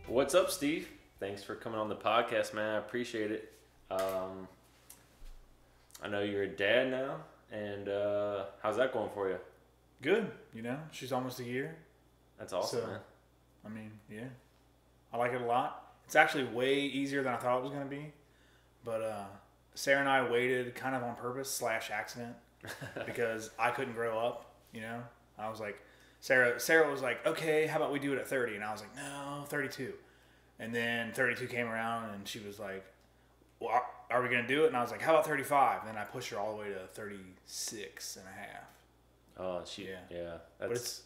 What's up, Steve? Thanks for coming on the podcast, man. I appreciate it. I know you're a dad now, and how's that going for you? Good. She's almost a year. That's awesome, So, man. I mean, yeah. I like it a lot. It's actually way easier than I thought it was going to be. But Sarah and I waited kind of on purpose / accident because I couldn't grow up, I was like, Sarah was like, okay, how about we do it at 30? And I was like, no, 32. And then 32 came around and she was like, well, are we going to do it? And I was like, how about 35? And then I pushed her all the way to 36 and a half. Oh, yeah. But it's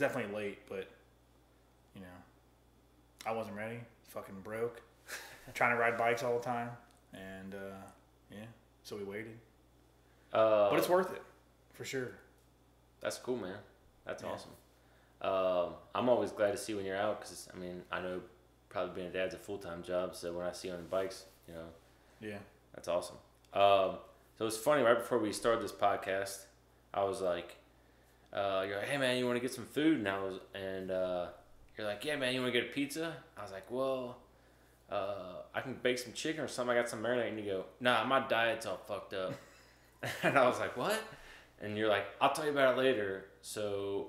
definitely late, but, I wasn't ready. Fucking broke. Trying to ride bikes all the time. And, so we waited. But it's worth it, for sure. That's cool, man. That's awesome. I'm always glad to see when you're out because, I know probably being a dad's a full-time job, so when I see you on the bikes, Yeah. that's awesome. So it's funny, right before we started this podcast, I was like, you're like, hey, man, you want to get some food? And you're like, yeah, man, you want to get a pizza? I was like, well, I can bake some chicken or something. I got some marinade. And you go, nah, my diet's all fucked up. And I was like, what? And you're like, I'll tell you about it later. So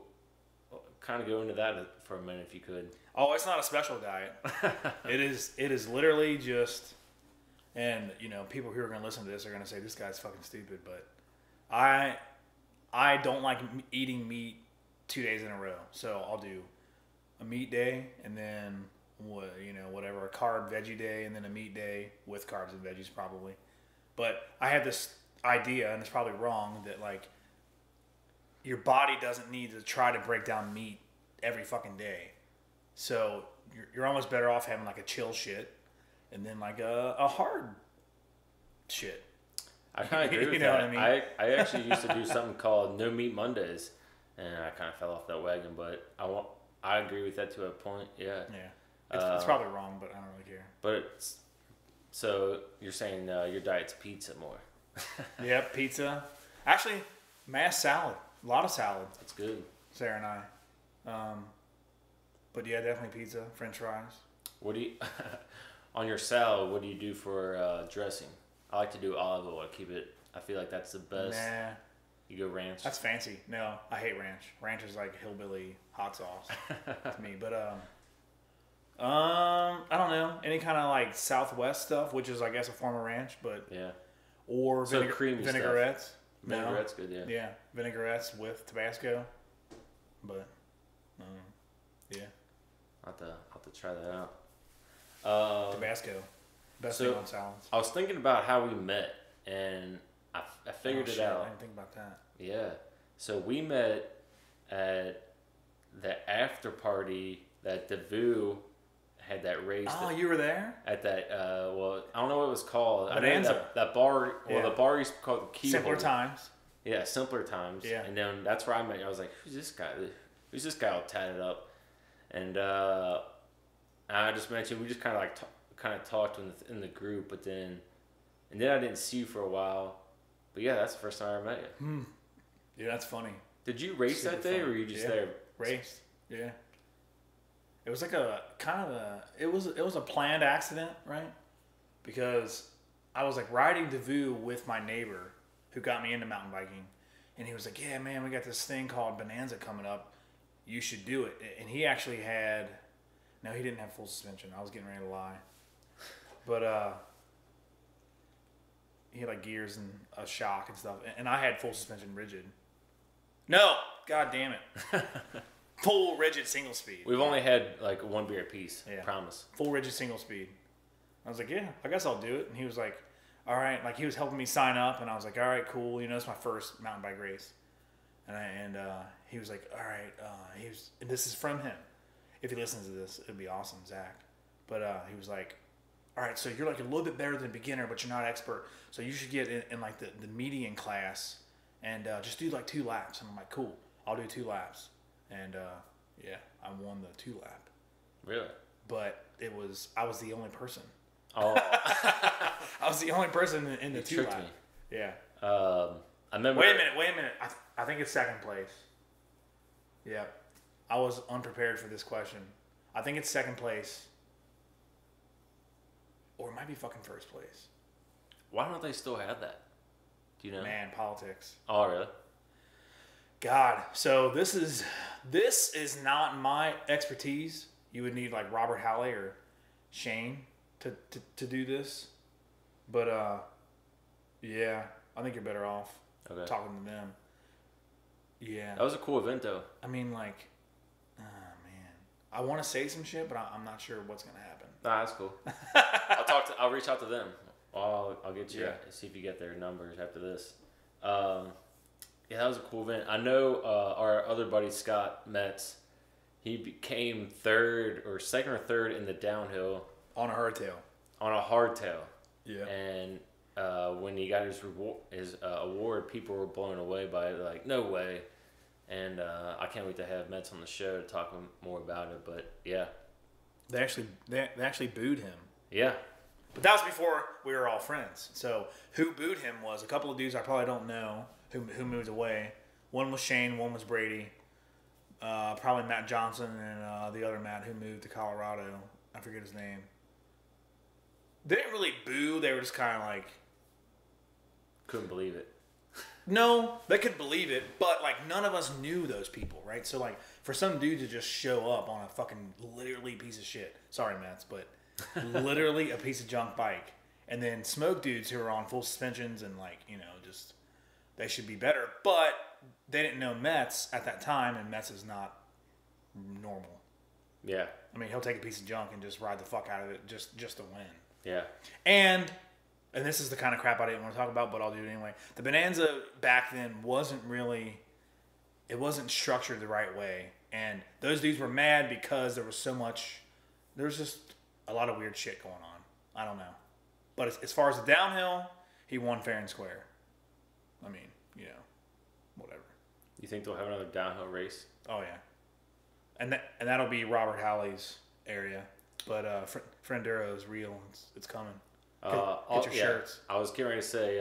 kind of go into that for a minute if you could. Oh, it's not a special diet. It is literally just, and people who are going to listen to this are going to say this guy's fucking stupid, but I don't like eating meat 2 days in a row. So I'll do a meat day and then whatever, a carb veggie day and then a meat day with carbs and veggies probably. But I had this idea, and it's probably wrong, that like your body doesn't need to try to break down meat every fucking day. So you're almost better off having like a chill shit and then like a hard shit. I kind of agree with know that. what I mean? I actually used to do something called No Meat Mondays, and I kind of fell off that wagon, but I agree with that to a point, yeah. Yeah. It's probably wrong, but I don't really care. But so you're saying your diet's pizza more. Yep, pizza. Actually, mass salad. A lot of salad. That's good. Sarah and I. But yeah, definitely pizza, French fries. What do you on your salad? What do you do for dressing? I like to do olive oil. I feel like that's the best. Nah, you go ranch. that's fancy. No, I hate ranch. Ranch is like hillbilly hot sauce to me. But I don't know, any kind of like Southwest stuff, which is I guess a form of ranch, but yeah. Or creamy vinaigrettes. Stuff. Vinaigrette's good, yeah. Yeah, vinaigrettes with Tabasco. But yeah, I'll have to try that out. Tabasco, best thing on salads. I was thinking about how we met, and I figured it out. I didn't think about that. Yeah, so we met at the after party that Devu had that raised. Oh, you were there? At that, well, I don't know what it was called. Bonanza. I know that bar, well, the bar used to be called the Keyhole. Simpler Times. Yeah, Simpler Times. Yeah. And then that's where I met you. I was like, who's this guy? Who's this guy all tatted up? And I just mentioned, we just kind of talked in the group, but then I didn't see you for a while. But yeah, that's the first time I ever met you. Yeah, that's funny. Did you race that day, or were you just there? Raced. Yeah. It was like it was a planned accident, right? Because I was like riding Devu with my neighbor who got me into mountain biking, and he was like, yeah, man, we got this thing called Bonanza coming up. You should do it. And he actually had, no, he didn't have full suspension. I was getting ready to lie. But he had like gears and a shock and stuff. And I had full suspension rigid. No, god damn it. Full rigid single speed. We've only had like one beer apiece. Yeah. Promise. Full rigid single speed. I was like, yeah, I guess I'll do it. And he was like, all right. Like he was helping me sign up, and I was like, all right, cool. It's my first mountain bike race. And he was like, all right. And this is from him. If he listens to this, it'd be awesome, Zach. But he was like, all right, so you're like a little bit better than a beginner, but you're not expert. So you should get in like the median class and just do like 2 laps. And I'm like, cool, I'll do 2 laps. And yeah, I won the 2 lap. Really? But I was the only person. Oh. I was the only person in the 2 lap. Me. Yeah. I remember. Wait a minute. I think it's second place. Yeah. I was unprepared for this question. I think it's second place. Or it might be fucking first place. Why don't they still have that? Do you know? Man, politics. Oh, really? God. So this is not my expertise. You would need like Robert Halley or Shane to do this. But yeah, I think you're better off talking to them. Yeah. That was a cool event though. I mean, like, oh man, I want to say some shit, but I'm not sure what's gonna happen. Nah, that's cool. I'll reach out to them. I'll get you. See if you get their numbers after this. Yeah, that was a cool event. I know our other buddy Scott Metz. He became second or third in the downhill On a hardtail. On a hardtail. Yeah. And when he got his award, people were blown away by it. They're like, no way. And I can't wait to have Metz on the show to talk more about it. But yeah, they actually booed him. Yeah. But that was before we were all friends. So who booed him was a couple of dudes I probably don't know who moved away. One was Shane, one was Brady. Probably Matt Johnson and the other Matt who moved to Colorado. I forget his name. They didn't really boo. They were just kind of like... Couldn't believe it. No, they could believe it, but like none of us knew those people, right? So like for some dude to just show up on a fucking literally piece of shit. Sorry, Matt, but literally a piece of junk bike. And then smoke dudes who are on full suspensions and like, just they should be better. But they didn't know Metz at that time, and Metz is not normal. Yeah. I mean, he'll take a piece of junk and just ride the fuck out of it just to win. Yeah. And this is the kind of crap I didn't want to talk about, but I'll do it anyway. The Bonanza back then wasn't structured the right way. And those dudes were mad because there was just a lot of weird shit going on. I don't know. But as far as the downhill, he won fair and square. I mean, whatever. You think they'll have another downhill race? Oh, yeah. And that'll be Robert Halley's area. But Frienduro is real. It's coming. Get your shirts. I was getting ready to say,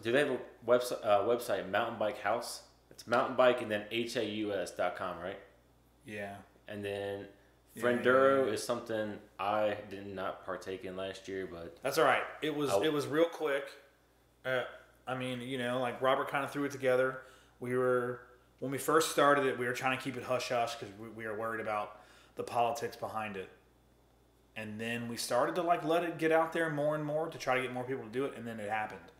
do they have a website, Mountain Bike House? It's mountain bike and then haus.com, right? Yeah. And then Frienduro is something I did not partake in last year, but that's all right. It was real quick. I mean, like Robert kind of threw it together. When we first started it, we were trying to keep it hush hush because we were worried about the politics behind it. And then we started to like let it get out there more and more to try to get more people to do it, and then it happened.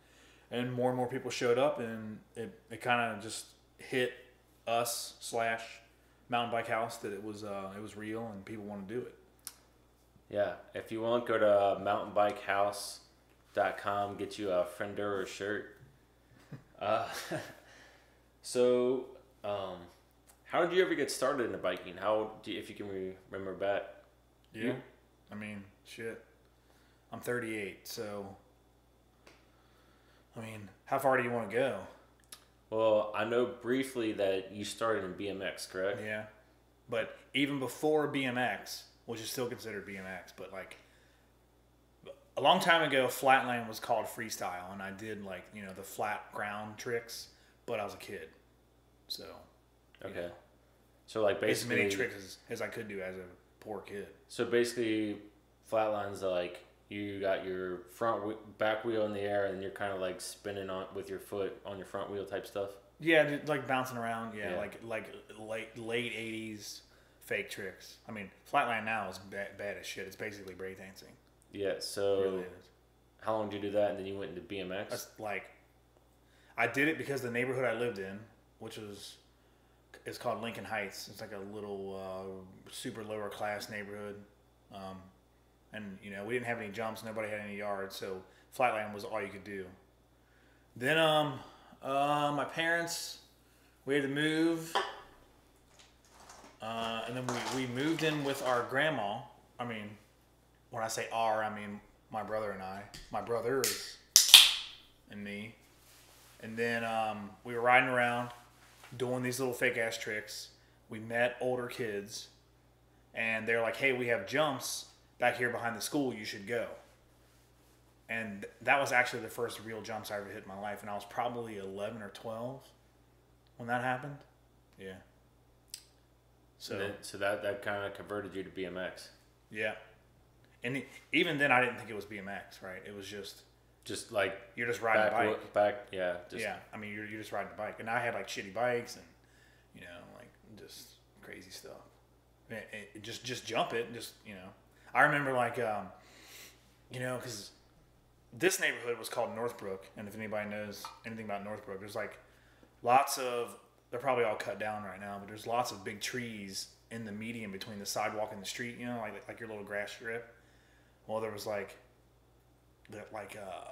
And more people showed up, and it kind of just hit us / Mountain Bike House that it was real and people want to do it. Yeah, if you want, go to mountainbikehouse.com, get you a Frienduro shirt. So, how did you ever get started into biking? If you can remember back? Yeah. I mean, shit. I'm 38, so... I mean, how far do you want to go? Well, I know briefly that you started in BMX, correct? Yeah. But even before BMX, which is still considered BMX, but like... A long time ago, flatland was called freestyle, and I did like, the flat ground tricks, but I was a kid. So... Okay. So like basically... As many tricks as I could do as a poor kid. So basically, flatline's like you got your back wheel in the air, and you're kind of like spinning with your foot on your front wheel type stuff. Yeah, just like bouncing around. Yeah. like late '80s fake tricks. I mean, flatline now is bad as shit. It's basically breakdancing. Yeah. So it really is. How long did you do that, and then you went into BMX? I did it because the neighborhood I lived in, which it's called Lincoln Heights. It's like a little super lower class neighborhood. And, we didn't have any jumps. Nobody had any yards. So flatland was all you could do. Then my parents, we had to move. And then we moved in with our grandma. I mean, when I say our, I mean my brother and I. My brothers and me. And then we were riding around, doing these little fake ass tricks. We met older kids, and they're like, "Hey, we have jumps back here behind the school. You should go." And that was actually the first real jumps I ever hit in my life, and I was probably 11 or 12 when that happened. Yeah. So that kind of converted you to BMX. Yeah. And even then, I didn't think it was BMX, right? It was just like you're just riding a bike. Yeah. I mean, you're just riding a bike, and I had like shitty bikes and like just crazy stuff. And just jump it, I remember like because this neighborhood was called Northbrook, and if anybody knows anything about Northbrook, there's like lots of, they're probably all cut down right now, but there's lots of big trees in the median between the sidewalk and the street, like your little grass strip. Well, there was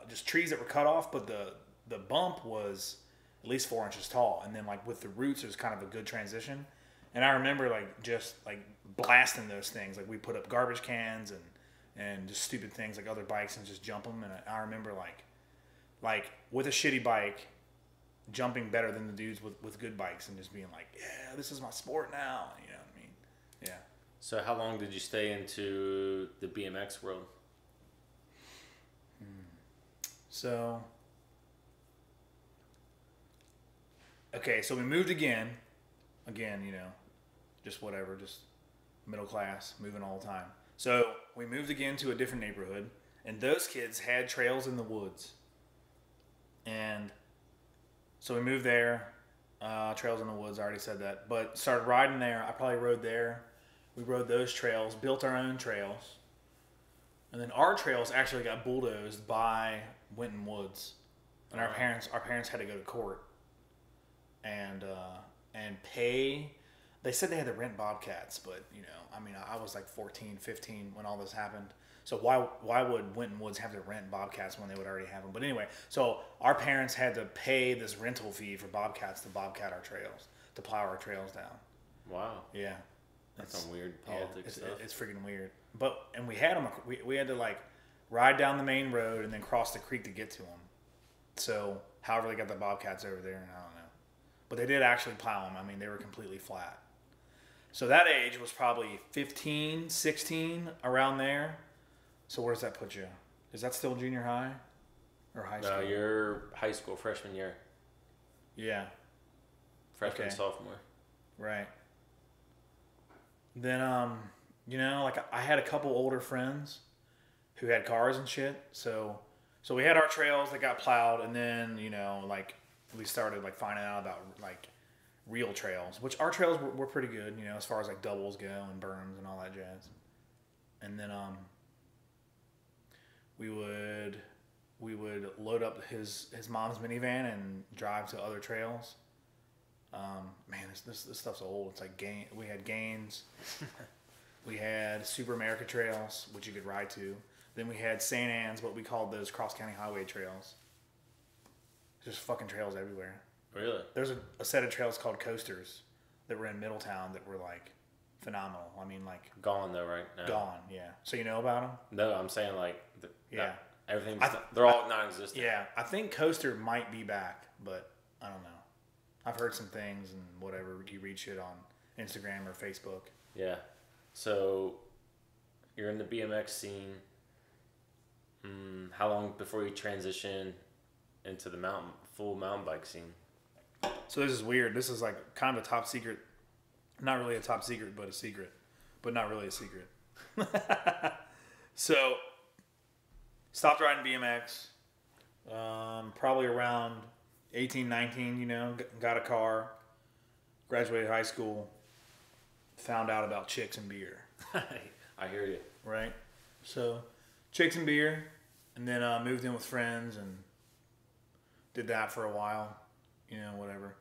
just trees that were cut off, but the bump was at least 4 inches tall, and then like with the roots, it was kind of a good transition. And I remember like just like blasting those things, like we put up garbage cans and just stupid things like other bikes and just jump them. And I remember like with a shitty bike, jumping better than the dudes with good bikes, and just being like, yeah, this is my sport now. You know what I mean? Yeah. So how long did you stay into the BMX world? So, okay, so we moved again, just whatever, just middle class, moving all the time. So we moved again to a different neighborhood, and those kids had trails in the woods. And so we moved there, trails in the woods, I already said that, but started riding there. I probably rode there. We rode those trails, built our own trails. And then our trails actually got bulldozed by Winton Woods. And our parents had to go to court and pay. They said they had to rent bobcats, but I was like 14, 15 when all this happened. So why would Winton Woods have to rent bobcats when they would already have them? But anyway, so our parents had to pay this rental fee for bobcats to bobcat our trails, to plow our trails down. Wow. Yeah. That's some weird politics stuff. It's freaking weird. And we had them. We had to like ride down the main road and then cross the creek to get to them. So however they got the bobcats over there, and I don't know. But they did actually plow them. I mean, they were completely flat. So that age was probably 15, 16, around there. So where does that put you? Is that still junior high or high school? No, you're high school, freshman year. Yeah. Freshman, sophomore. Right. Then, like I had a couple older friends who had cars and shit. So we had our trails that got plowed, and then, like we started like finding out about like real trails, which our trails were pretty good, as far as like doubles go and berms and all that jazz. And then, we would load up his mom's minivan and drive to other trails. Man, this stuff's old. It's like we had Gaines. We had Super America trails, which you could ride to. Then we had St. Anne's, what we called those cross-county highway trails. There's fucking trails everywhere. Really? There's a set of trails called coasters that were in Middletown that were like phenomenal. I mean, like gone though, right? No. Gone, yeah. So you know about them? No, I'm saying like everything's they're all non-existent. Yeah, I think Coaster might be back, but I don't know. I've heard some things and whatever. You read shit on Instagram or Facebook. Yeah. So you're in the BMX scene. How long before you transition into the full mountain bike scene? So this is weird. This is like kind of a top secret. Not really a top secret, but a secret. But not really a secret. So stopped riding BMX. Probably around 18, 19, got a car, graduated high school, found out about chicks and beer. I hear you. Right? So, chicks and beer, and then moved in with friends and did that for a while, whatever,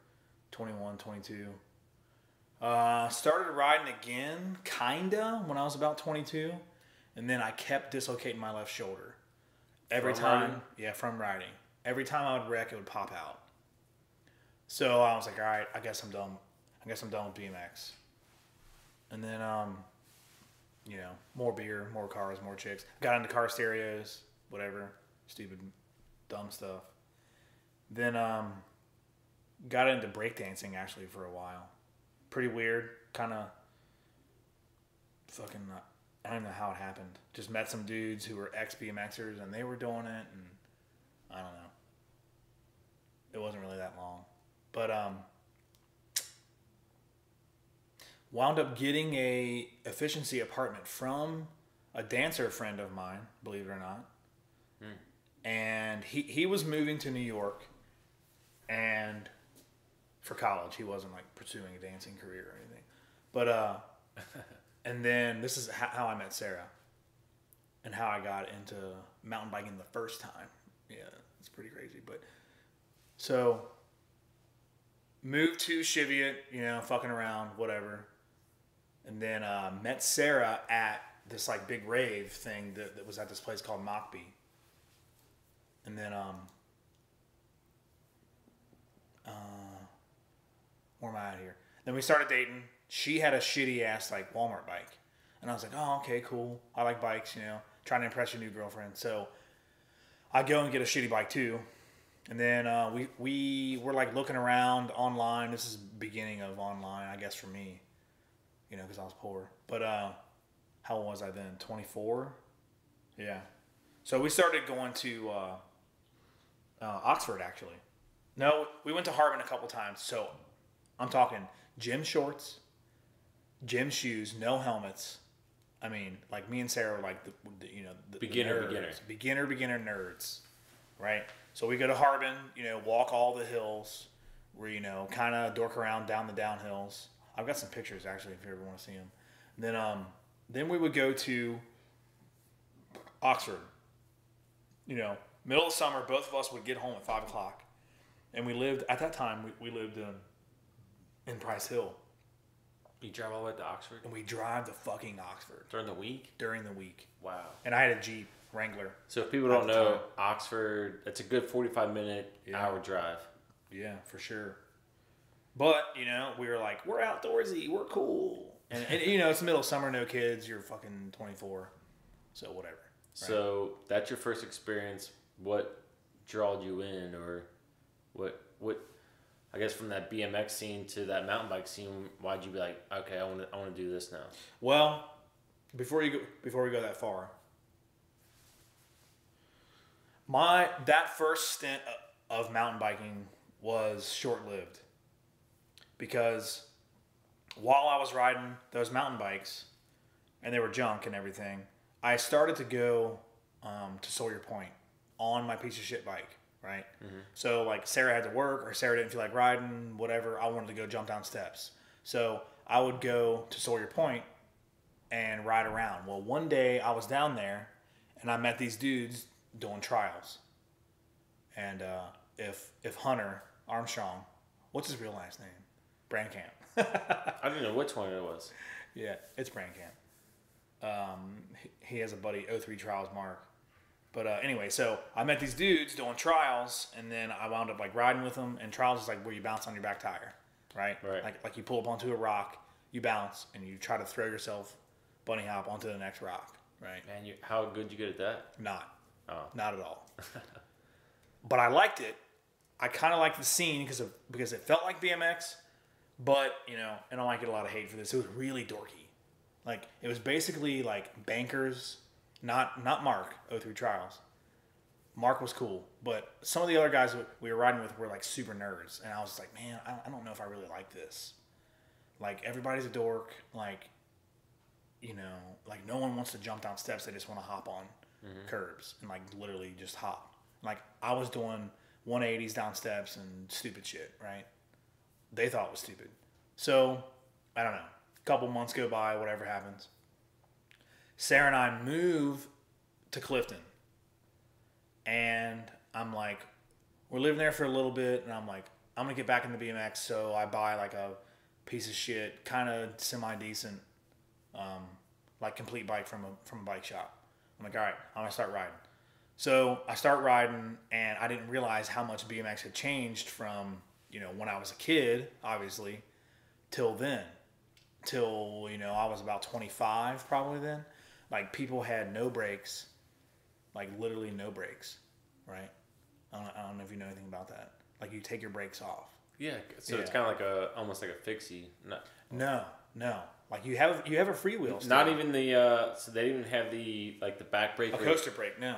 21, 22. Started riding again, kinda, when I was about 22, and then I kept dislocating my left shoulder. Every time. Riding? Yeah, from riding. Every time I would wreck, it would pop out. So I was like, all right, I guess I'm done. with BMX. And then, more beer, more cars, more chicks. Got into car stereos, whatever, stupid, dumb stuff. Then, got into breakdancing actually for a while. Pretty weird, kind of fucking, I don't know how it happened. Just met some dudes who were ex-BMXers and they were doing it, and I don't know. It wasn't really that long. But wound up getting a efficiency apartment from a dancer friend of mine, believe it or not. And he was moving to New York, and for college, he wasn't like pursuing a dancing career or anything. But and then this is how I met Sarah, and how I got into mountain biking the first time. Yeah, it's pretty crazy. But so moved to Cheviot, fucking around, whatever, and then met Sarah at this like big rave thing that was at this place called Mockbee. And then, where am I at here? Then we started dating. She had a shitty ass like Walmart bike. And I was like, oh, okay, cool. I like bikes, trying to impress your new girlfriend. So I go and get a shitty bike too. And then we were like looking around online. This is beginning of online, I guess, for me, because I was poor. But how old was I then? 24? Yeah. So we started going to Oxford, actually. No, we went to Harbin a couple times. So I'm talking gym shorts, gym shoes, no helmets. I mean, like me and Sarah were like the beginner nerds, right? So we go to Harbin, walk all the hills. We're kind of dork around down the downhills. I've got some pictures actually if you ever want to see them. And then we would go to Oxford. Middle of summer, both of us would get home at 5 o'clock, and we lived at that time. We lived in Price Hill. You drive all the way to Oxford? And we drive to fucking Oxford. During the week? During the week. Wow. And I had a Jeep Wrangler. So if people don't know, Oxford, it's a good 45-minute hour drive. Yeah, for sure. But, we were like, we're outdoorsy, we're cool. And it's the middle of summer, no kids, you're fucking 24. So whatever. Right? So that's your first experience. What drawed you in, or what I guess from that BMX scene to that mountain bike scene, why'd you be like, okay, I want to do this now? Well, before we go that far, that first stint of mountain biking was short-lived, because while I was riding those mountain bikes, and they were junk and everything, I started to go to Sawyer Point on my piece of shit bike, right? Mm-hmm. So like Sarah had to work, or Sarah didn't feel like riding, whatever. I wanted to go jump down steps. So I would go to Sawyer Point and ride around. Well, one day I was down there and I met these dudes doing trials. And if Hunter Armstrong, what's his real last name? Brandcamp. I didn't know which one it was. Yeah, it's Brandcamp. He has a buddy, 03 Trials Mark. But anyway, so I met these dudes doing trials, and then I wound up like riding with them. And trials is like where you bounce on your back tire, right? Like you pull up onto a rock, you bounce, and you try to throw yourself bunny hop onto the next rock, right? Man, how good you get at that? Not at all. But I liked it. I kind of liked the scene because it felt like BMX, but and I might get a lot of hate for this. It was really dorky. Like it was basically like bankers. Not Mark, 03 Trials. Mark was cool, but some of the other guys we were riding with were like super nerds, and I was like, man, I don't know if I really like this. Like everybody's a dork, like no one wants to jump down steps; they just want to hop on curbs and like literally just hop. Like I was doing 180s down steps and stupid shit, right? They thought it was stupid. So I don't know. A couple months go by, whatever happens. Sarah and I move to Clifton, and I'm like, we're living there for a little bit, and I'm like, I'm gonna get back into BMX, so I buy like a piece of shit, kind of semi-decent, like complete bike from a bike shop. I'm like, all right, I'm gonna start riding. So I start riding, and I didn't realize how much BMX had changed from when I was a kid, obviously, till then, till I was about 25 probably then. Like, people had no brakes, like literally no brakes, right? I don't know if you know anything about that. Like, you take your brakes off. Yeah, so it's kind of like almost like a fixie. No. Like, you have a freewheel still. Not even the, so they didn't even have the back brake. A coaster brake, no.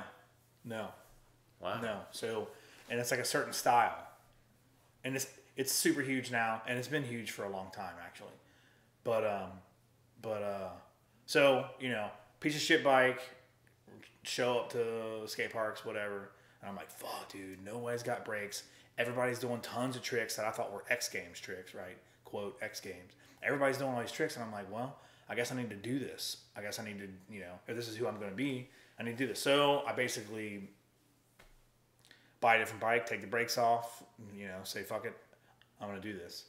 Wow. No, so, and it's like a certain style. And it's super huge now, and it's been huge for a long time, actually. So, piece of shit bike, show up to skate parks, whatever. And I'm like, fuck, dude, nobody's got brakes. Everybody's doing tons of tricks that I thought were X Games tricks, right? Quote, X Games. Everybody's doing all these tricks, and I'm like, well, I guess I need to do this. I guess I need to, if this is who I'm going to be, I need to do this. So I basically buy a different bike, take the brakes off, say, fuck it, I'm going to do this.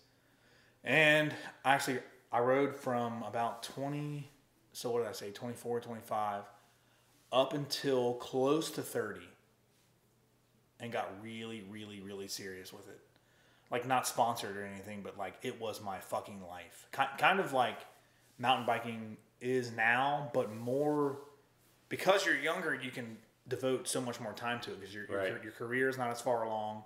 And I rode from about 24, 25, up until close to 30, and got really, really, really serious with it. Like, not sponsored or anything, but like, it was my fucking life. Kind of like mountain biking is now, but more, because you're younger, you can devote so much more time to it, because your career is not as far along,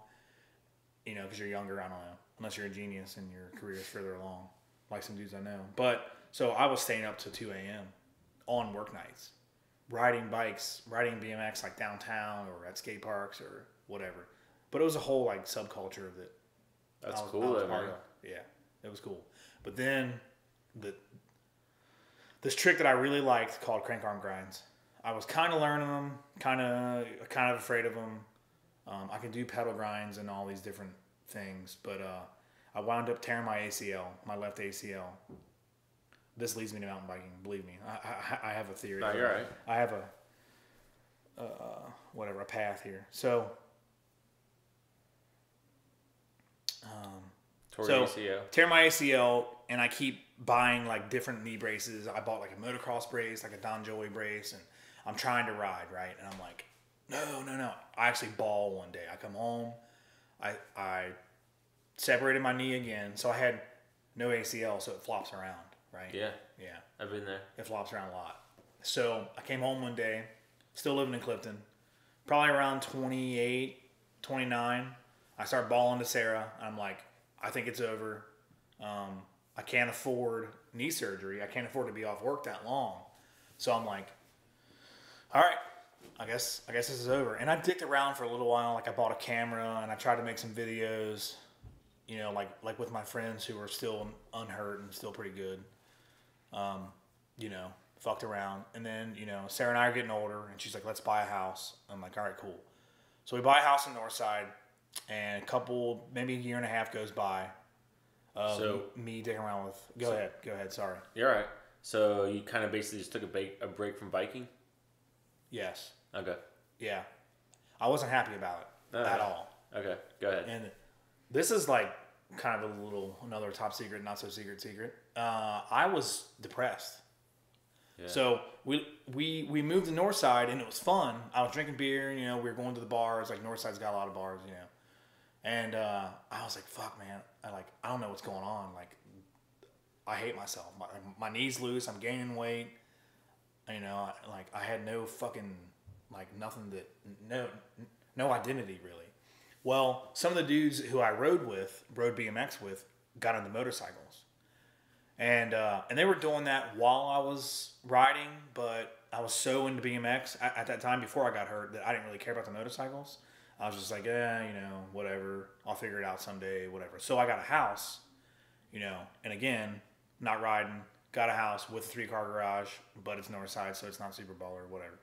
because you're younger, I don't know, unless you're a genius and your career is further along, like some dudes I know. But, so I was staying up till 2 a.m. on work nights, riding bikes, riding BMX like downtown or at skate parks or whatever. But it was a whole like subculture of it. That's cool, man. Yeah, it was cool. But then this trick that I really liked called crank arm grinds. I was kind of learning them, kind of afraid of them. I can do pedal grinds and all these different things, but I wound up tearing my ACL, my left ACL. This leads me to mountain biking. Believe me, I have a theory. No, you're right. I have a path here. So. Tear my ACL, and I keep buying like different knee braces. I bought like a motocross brace, like a Don Joey brace, and I'm trying to ride, right? And I'm like, no. I actually bawl one day. I come home, I separated my knee again, so I had no ACL, so it flops around, right? Yeah. Yeah. I've been there. It flops around a lot. So I came home one day, still living in Clifton, probably around 28, 29. I start bawling to Sarah. I'm like, I think it's over. I can't afford knee surgery. I can't afford to be off work that long. So I'm like, all right, I guess this is over. And I dicked around for a little while. Like, I bought a camera and I tried to make some videos, like with my friends who are still unhurt and still pretty good. Fucked around. And then, Sarah and I are getting older, and she's like, let's buy a house. I'm like, all right, cool. So we buy a house in Northside. And maybe a year and a half goes by. Me dicking around with. Go ahead. Sorry. You're all right. So you kind of basically just took a break from biking? Yes. Okay. Yeah. I wasn't happy about it at all. Okay. Go ahead. And this is like kind of another top secret, not so secret. I was depressed. Yeah. So we moved to Northside, and it was fun. I was drinking beer. We were going to the bars. Like, Northside's got a lot of bars. And I was like, fuck, man. I don't know what's going on. Like, I hate myself. My knee's loose. I'm gaining weight. I had no fucking, nothing no identity, really. Well, some of the dudes who I rode BMX with, got into motorcycles. And they were doing that while I was riding, but I was so into BMX at that time before I got hurt that I didn't really care about the motorcycles. I was just like, whatever. I'll figure it out someday, whatever. So I got a house, and again, not riding. Got a house with a 3-car garage, but it's Northside, so it's not super baller or whatever.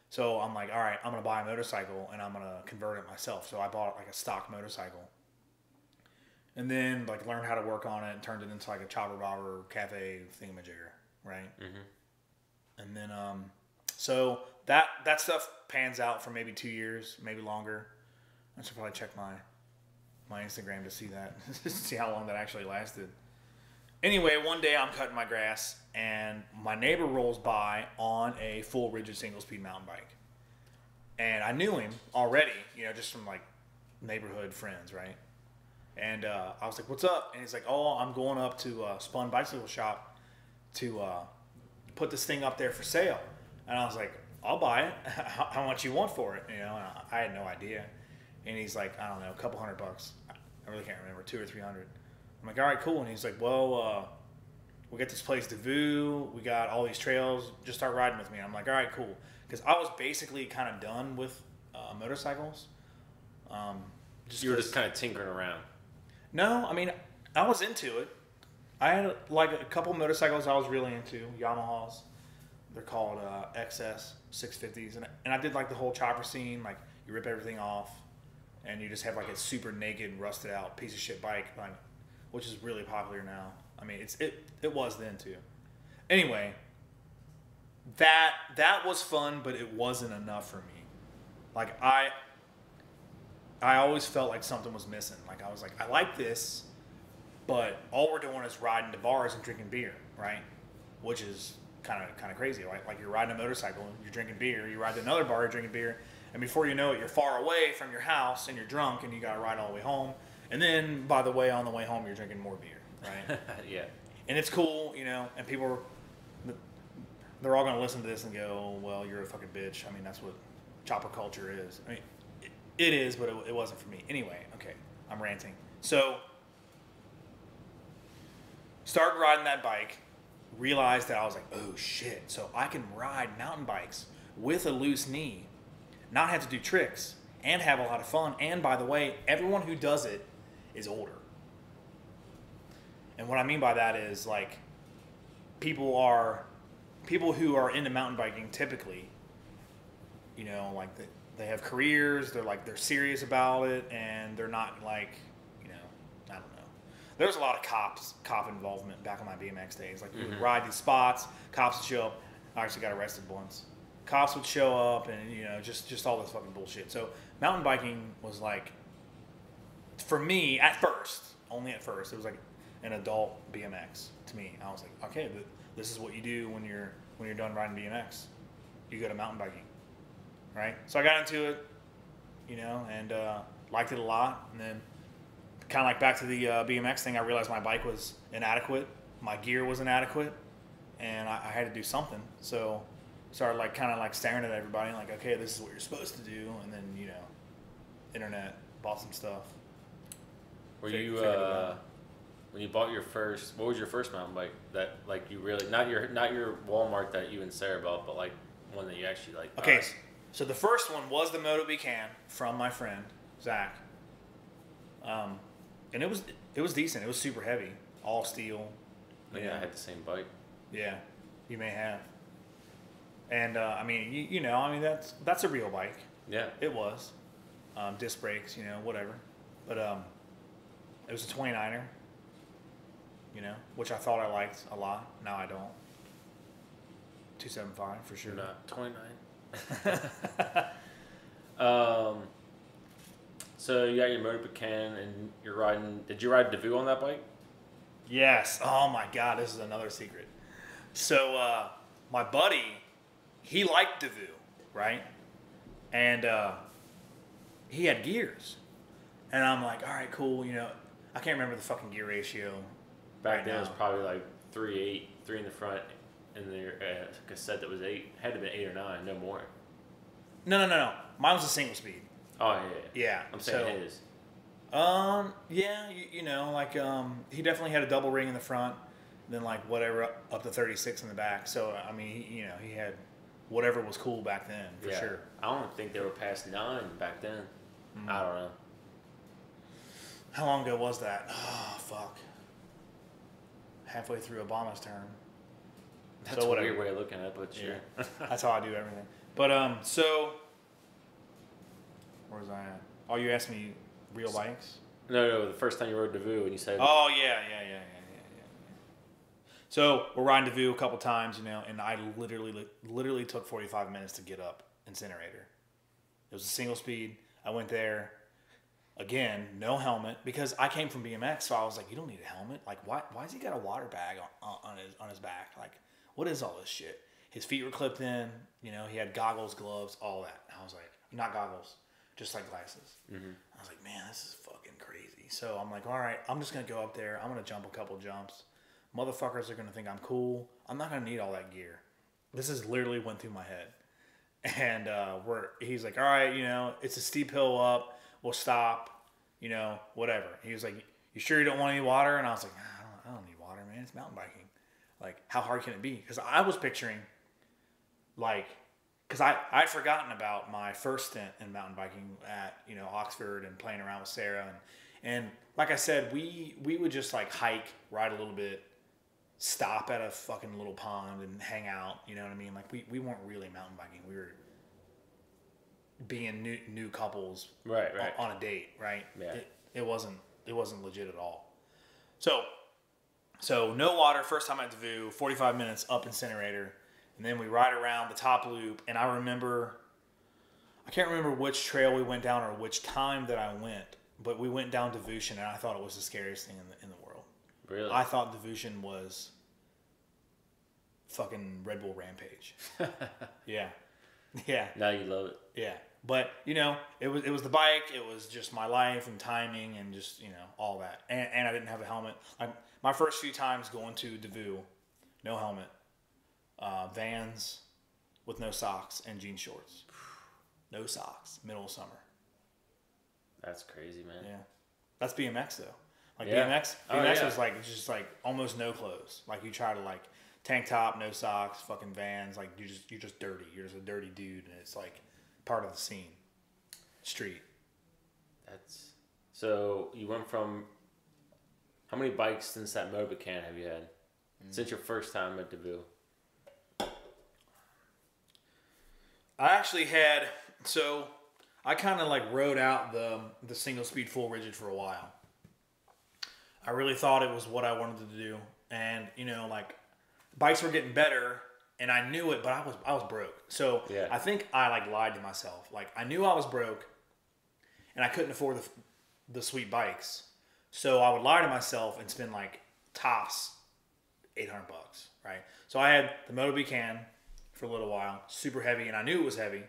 So I'm like, all right, I'm going to buy a motorcycle, and I'm going to convert it myself. So I bought like a stock motorcycle. And then learned how to work on it and turned it into like a chopper bobber cafe thingamajigger, right? Mm-hmm. And then, so that stuff pans out for maybe 2 years, maybe longer. I should probably check my Instagram to see that, see how long that actually lasted. Anyway, one day I'm cutting my grass, and my neighbor rolls by on a full rigid single speed mountain bike. And I knew him already, just from neighborhood friends, right? And I was like, what's up? And he's like, oh, I'm going up to Spun Bicycle Shop to put this thing up there for sale. And I was like, I'll buy it. How much you want for it? And I had no idea. And he's like, I don't know, a couple $100. I really can't remember, $200 or $300. I'm like, all right, cool. And he's like, well, we got this place to view. We got all these trails. Just start riding with me. I'm like, all right, cool. Because I was basically kind of done with motorcycles. You were just kind of tinkering around. No, I mean, I was into it. I had like a couple motorcycles I was really into, Yamahas. They're called XS 650s, and I did like the whole chopper scene. Like you rip everything off, and you just have like a super naked, rusted out piece of shit bike, like, which is really popular now. I mean, it was then too. Anyway, that was fun, but it wasn't enough for me. Like I always felt like something was missing. Like I was like, I like this, but all we're doing is riding to bars and drinking beer, right? Which is kind of crazy, right? Like you're riding a motorcycle, you're drinking beer, you ride to another bar, you're drinking beer, and before you know it, you're far away from your house and you're drunk and you got to ride all the way home. And then, by the way, on the way home, you're drinking more beer, right? Yeah. And it's cool, and people, they're all going to listen to this and go, well, you're a fucking bitch. I mean, that's what chopper culture is. I mean, it is, but it wasn't for me. Anyway, okay, I'm ranting. So, started riding that bike, realized that I was like, oh shit, so I can ride mountain bikes with a loose knee, not have to do tricks, and have a lot of fun. And by the way, everyone who does it is older. And what I mean by that is like people who are into mountain biking typically, like they have careers, they're serious about it, and they're not like, I don't know. There was a lot of cop involvement back in my BMX days. Like we would ride these spots, cops would show up. I actually got arrested once. Cops would show up, and just all this fucking bullshit. So mountain biking was like, for me at first, only at first, it was like an adult BMX to me. I was like, okay, this is what you do when you're done riding BMX. You go to mountain biking, right? So I got into it, and liked it a lot. And then kind of like back to the BMX thing, I realized my bike was inadequate. My gear was inadequate, and I had to do something. So started like kind of like staring at everybody like, okay, this is what you're supposed to do. And then, internet, bought some stuff. Were you, when you bought your first, what was your first mountain bike that like you really, not your Walmart that you and Sarah bought, but like one that you actually like? Okay, so the first one was the Moto Can from my friend, Zach. And it was decent. It was super heavy, all steel. Yeah, I had the same bike. Yeah, you may have. And I mean, that's a real bike. Yeah, it was. Disc brakes, whatever. But it was a 29er. Which I thought I liked a lot. Now I don't. 275 for sure. Not 29. So you got your Moto Can and you're riding. Did you ride Devou on that bike? Yes. Oh my God, this is another secret. So my buddy, he liked Devou, right? And he had gears, and I'm like, all right, cool. I can't remember the fucking gear ratio. Back then, it was probably like 3 in the front, and the cassette that was 8 had to have been 8 or 9, no more. No. Mine was a single speed. Oh yeah. Yeah. I'm saying his. Yeah, he definitely had a double ring in the front, then like whatever up to 36 in the back. So I mean, he had whatever was cool back then for sure. I don't think they were past 9 back then. I don't know. How long ago was that? Oh fuck. Halfway through Obama's term. That's a weird way of looking at it, but sure. Yeah. That's how I do everything. But so where was I at? Oh, you asked me real bikes? No, the first time you rode Devou and you said... Oh, yeah. So we're riding Devou a couple times, and I literally took 45 minutes to get up Incinerator. It was a single speed. I went there. Again, no helmet, because I came from BMX, so I was like, you don't need a helmet. Like, why has he got a water bag on his back? Like, what is all this shit? His feet were clipped in. He had goggles, gloves, all that. I was like, not goggles. Just like glasses. Mm-hmm. I was like, man, this is fucking crazy. So I'm like, all right, I'm just going to go up there. I'm going to jump a couple jumps. Motherfuckers are going to think I'm cool. I'm not going to need all that gear. This is literally went through my head. And he's like, all right, it's a steep hill up. We'll stop, whatever. He was like, you sure you don't want any water? And I was like, I don't need water, man. It's mountain biking. Like, how hard can it be? Because I was picturing, because I'd forgotten about my first stint in mountain biking at, Oxford and playing around with Sarah. And like I said, we would just like hike, ride a little bit, stop at a fucking little pond and hang out. You know what I mean? Like we weren't really mountain biking. We were being new couples right on a date, right? Yeah. It wasn't legit at all. So no water. First time at Devou, 45 minutes up incinerator, and then we ride around the top loop. And I can't remember which trail we went down or which time that I went, but we went down Devotion, and I thought it was the scariest thing in the world. Really? I thought Devotion was fucking Red Bull Rampage. Yeah. Now you love it. Yeah. But, it was the bike, it was just my life and timing and just, all that. And I didn't have a helmet. My first few times going to Devou, no helmet, Vans with no socks and jean shorts. No socks, middle of summer. That's crazy, man. Yeah. That's BMX, though. Like, yeah. BMX was like, just like almost no clothes. Like, you try to like tank top, no socks, fucking Vans. Like, you're just dirty. You're just a dirty dude. And it's like part of the scene. Street. So you went from, how many bikes since that Mobican have you had? Since your first time at Devou? I actually had, so I kind of like rode out the single speed full rigid for a while. I really thought it was what I wanted to do. And, like bikes were getting better and I knew it, but I was broke. So yeah. I think I like lied to myself. Like I knew I was broke and I couldn't afford the sweet bikes. So I would lie to myself and spend like tops $800, right? So I had the Moto Can for a little while, super heavy, and I knew it was heavy,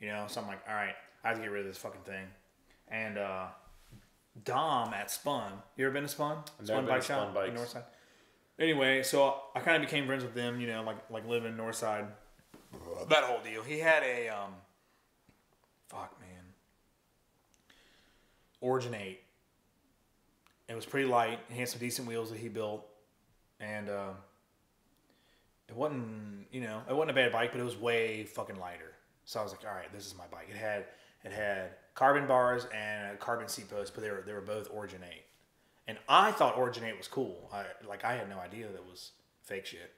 so I'm like, all right, I have to get rid of this fucking thing. And Dom at Spun, you ever been to Spun? Spun Bike Shop in Northside. Anyway, so I kind of became friends with them, like living in Northside, that whole deal. He had a Origin 8. It was pretty light. He had some decent wheels that he built, and it wasn't a bad bike, but it was way fucking lighter. So I was like, all right, this is my bike. It had carbon bars and a carbon seat post, but they were both Origin 8. And I thought Origin 8 was cool. I had no idea that was fake shit.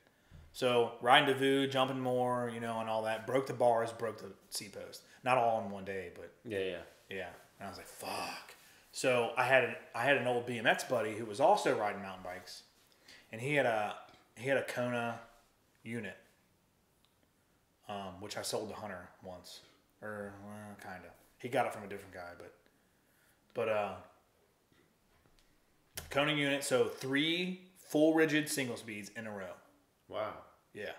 So riding Devou, jumping more, and all that. Broke the bars, broke the seat post. Not all in one day, but yeah. And I was like, fuck. So I had an old BMX buddy who was also riding mountain bikes, and he had a Kona unit, which I sold to Hunter once, or kind of. He got it from a different guy, but Kona unit. So 3 full rigid single speeds in a row. Wow. Yeah,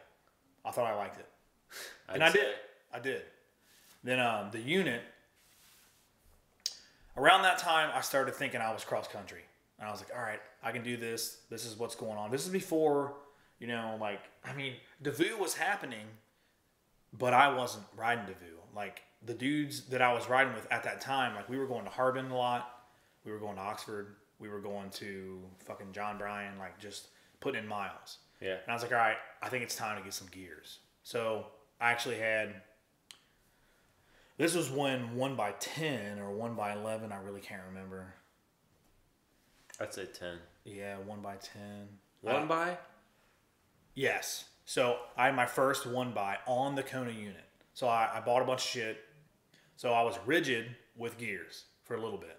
I thought I liked it, and I did. Then the unit. Around that time, I started thinking I was cross country. And I was like, all right, I can do this. This is what's going on. This is before, Devou was happening, but I wasn't riding Devou. Like, the dudes that I was riding with at that time, like, we were going to Harbin a lot. We were going to Oxford. We were going to fucking John Bryan, like, just putting in miles. Yeah. And I was like, all right, I think it's time to get some gears. So I actually had... This was when 1x10 or 1x11, I really can't remember. I'd say 10. Yeah, 1x10. 1 by? Yes. So I had my first 1x on the Kona unit. So I bought a bunch of shit. So I was rigid with gears for a little bit.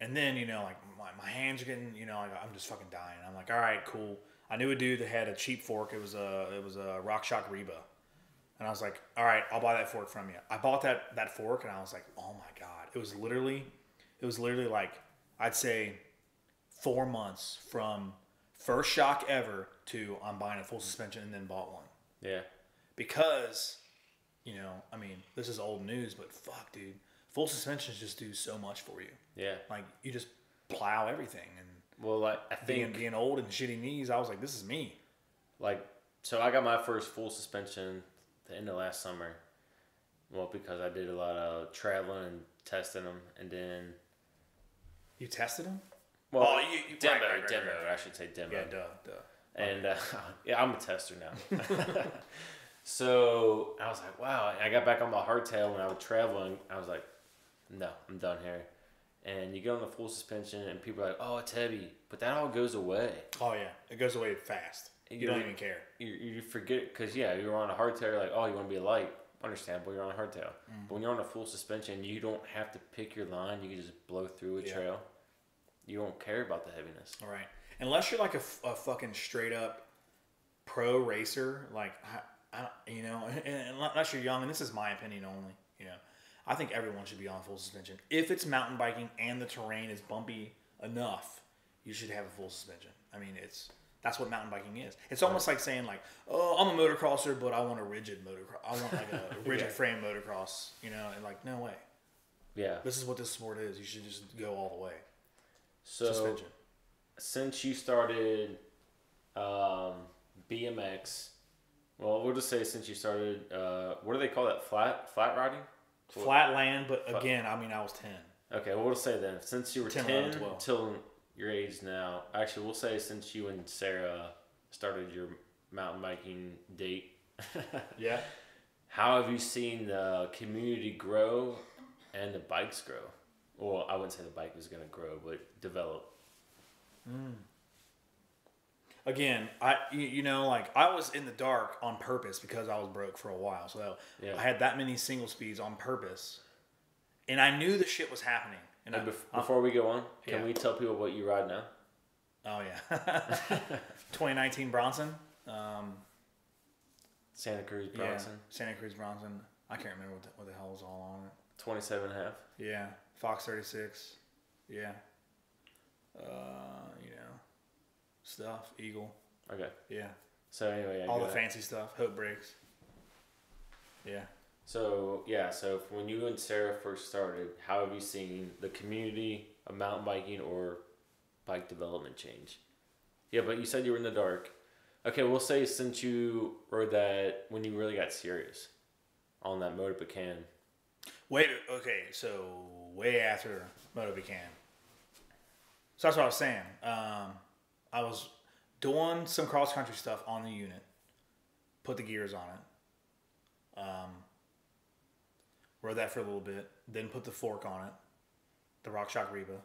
And then, like my hands are getting, I'm just fucking dying. I'm like, all right, cool. I knew a dude that had a cheap fork. It was a RockShox Reba. And I was like, all right, I'll buy that fork from you. I bought that fork, and I was like, oh my God. It was literally like, I'd say 4 months from first shock ever to I'm buying a full suspension and then bought one. Yeah. Because, this is old news, but fuck, dude. Full suspensions just do so much for you. Yeah. Like, you just plow everything. And well, like, I think... Being old and shitty knees, I was like, this is me. Like, so I got my first full suspension... the end of last summer. Well, because I did a lot of traveling and testing them, and then... You tested them? Well, demo. I should say demo. Yeah, duh. And, I'm a tester now. So, I was like, wow. And I got back on my hardtail when I was traveling. I was like, no, I'm done here. and you get on the full suspension, and people are like, "Oh, it's heavy," but that all goes away. Oh yeah, it goes away fast. You don't even care. You forget because you're on a hardtail. You're like, "Oh, you want to be light." Understandable. You're on a hardtail, but when you're on a full suspension, you don't have to pick your line. You can just blow through a trail. You don't care about the heaviness. All right, unless you're like a fucking straight up pro racer, like you know, and unless you're young, and this is my opinion only, you know, I think everyone should be on full suspension. If it's mountain biking and the terrain is bumpy enough, you should have a full suspension. I mean, that's what mountain biking is. It's almost like saying like, oh, I'm a motocrosser, but I want a rigid motocross. I want like a rigid frame motocross, you know, and like, no way. Yeah. This is what this sport is. You should just go all the way. So, suspension. Since you started BMX, well, we'll just say since you started, what do they call that? Flat riding? Flat land, but again, I mean, I was 10. Okay, well, we'll say then, since you were 10 till your age now, actually, we'll say since you and Sarah started your mountain biking date. Yeah. How have you seen the community grow and the bikes grow? Well, I wouldn't say the bike was going to grow, but develop. Again, you know, like I was in the dark on purpose because I was broke for a while. So I had that many single speeds on purpose, and I knew the shit was happening. And before we go on, can we tell people what you ride now? Oh yeah, 2019 Bronson. Santa Cruz Bronson. Yeah, Santa Cruz Bronson. I can't remember what the hell was all on it. 27.5. Yeah, Fox 36. Yeah. You know, stuff. Eagle. Okay. Yeah. So anyway, all the fancy stuff. Hope brakes. Yeah. So when you and Sarah first started, how have you seen the community of mountain biking or bike development change? Yeah, but you said you were in the dark. Okay, we'll say since you rode that when you really got serious on that Moto Pecan. So way after Moto Pecan. So that's what I was saying. I was doing some cross country stuff on the unit, put the gears on it. Rode that for a little bit, then put the fork on it, the RockShox Reba.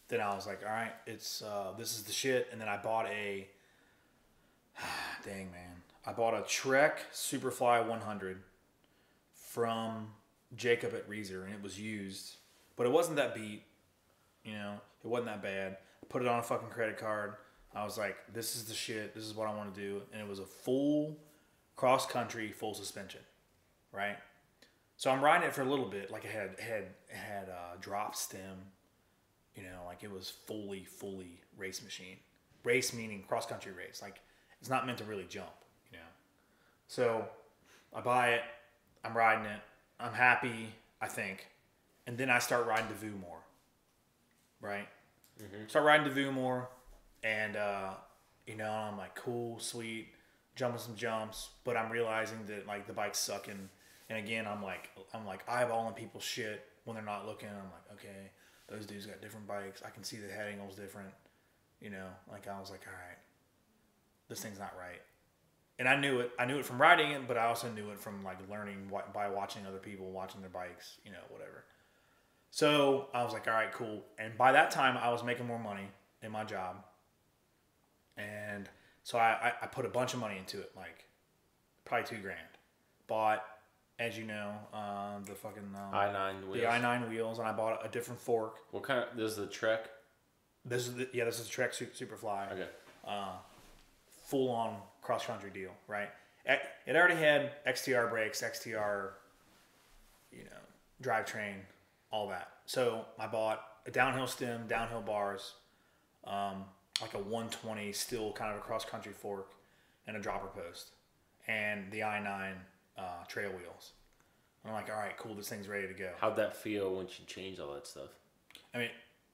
Then I was like, all right, this is the shit. And then I bought I bought a Trek Superfly 100 from Jacob at Reezer, and it was used, but it wasn't that beat, you know, it wasn't that bad. I put it on a fucking credit card. I was like, this is the shit. This is what I want to do. And it was a full cross country, full suspension, right? So I'm riding it for a little bit. Like it had drop stem, you know, like it was fully race machine. Race meaning cross country race. Like it's not meant to really jump, you know. So I buy it. I'm riding it. I'm happy, I think. And then I start riding DeVue more, right? Mm-hmm. Start riding DeVue more. And, you know, I'm like, cool, sweet, jumping some jumps. But I'm realizing that, like, the bike's sucking. And again, I'm like eyeballing people's shit when they're not looking. I'm like, okay, those dudes got different bikes. I can see the head angle's different. You know, like I was like, all right, this thing's not right. And I knew it. I knew it from riding it, but I also knew it from like learning by watching other people, watching their bikes, you know, whatever. So I was like, all right, cool. And by that time, I was making more money in my job. And so I put a bunch of money into it, like probably $2,000. Bought, as you know, the fucking i9 wheels. The i9 wheels, and I bought a different fork. What kind of? This is the Trek. This is the Trek Superfly. Okay. Full on cross country deal, right? It already had XTR brakes, XTR, you know, drivetrain, all that. So I bought a downhill stem, downhill bars, like a 120 still kind of a cross country fork, and a dropper post, and the i9 trail wheels. I'm like, all right, cool, this thing's ready to go. How'd that feel once you changed all that stuff? I mean,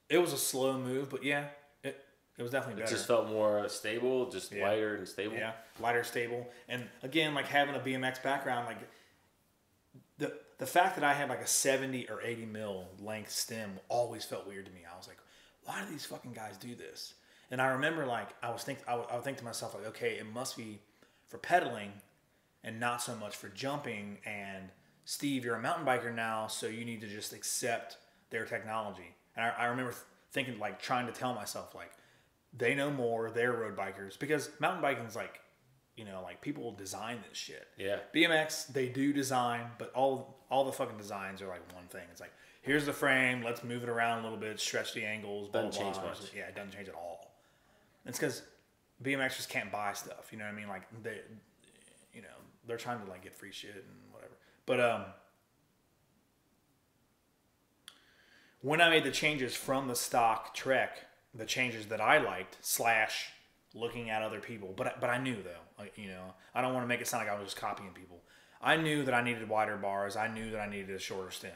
it was a slow move, but yeah, it was definitely better. It just felt more stable, just lighter and stable. Yeah, lighter, stable, and again, like having a BMX background, like the fact that I had like a 70 or 80 mil length stem always felt weird to me. I was like, why do these fucking guys do this? And I remember like I would think to myself like, okay, it must be for pedaling and not so much for jumping. And Steve, you're a mountain biker now, so you need to just accept their technology. And I remember thinking, like, trying to tell myself, like, they know more, they're road bikers. Because mountain biking is like, you know, like, people design this shit. Yeah. BMX, they do design, but all the fucking designs are like one thing. It's like, here's the frame, let's move it around a little bit, stretch the angles, blah, Doesn't blah, change blah. much. Yeah, it doesn't change at all. It's because BMXers can't buy stuff, you know what I mean? Like, they, you know, they're trying to, like, get free shit and whatever. But when I made the changes from the stock Trek, the changes that I liked / looking at other people, but I knew though, like, you know, I don't want to make it sound like I was just copying people. I knew that I needed wider bars. I knew that I needed a shorter stem.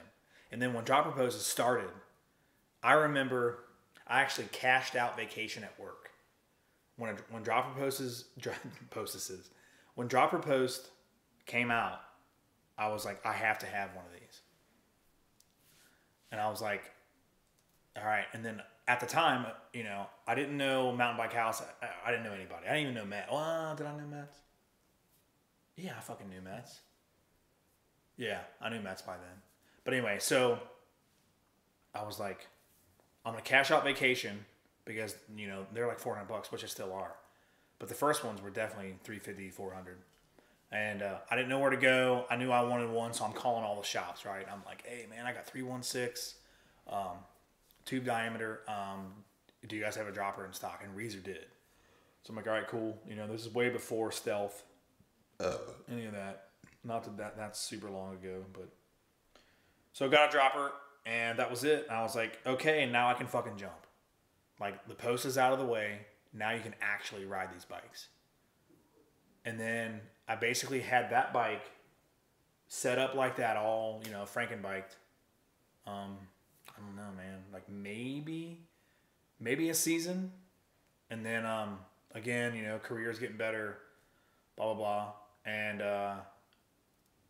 And then when Dropper Poses started, I remember I actually cashed out vacation at work. When Dropper Post came out, I was like, I have to have one of these. And I was like, all right. And then at the time, you know, I didn't know Mountain Bike House. I didn't know anybody. I didn't even know Matt. Oh, did I know Matt? Yeah, I fucking knew Matt. Yeah, I knew Matt's by then. But anyway, so I was like, I'm going to cash out vacation because, you know, they're like $400, which they still are. But the first ones were definitely $350, $400. And I didn't know where to go. I knew I wanted one, so I'm calling all the shops, right? I'm like, hey, man, I got 316 tube diameter. Do you guys have a dropper in stock? And Reezer did. So I'm like, all right, cool. You know, this is way before Stealth, any of that. Not that that's super long ago, but so I got a dropper, and that was it. And I was like, okay, and now I can fucking jump. Like, the post is out of the way. Now you can actually ride these bikes. And then I basically had that bike set up like that, all, you know, Frankenbiked. I don't know, man. Like, maybe a season. And then, again, you know, career's getting better, blah, blah, blah. And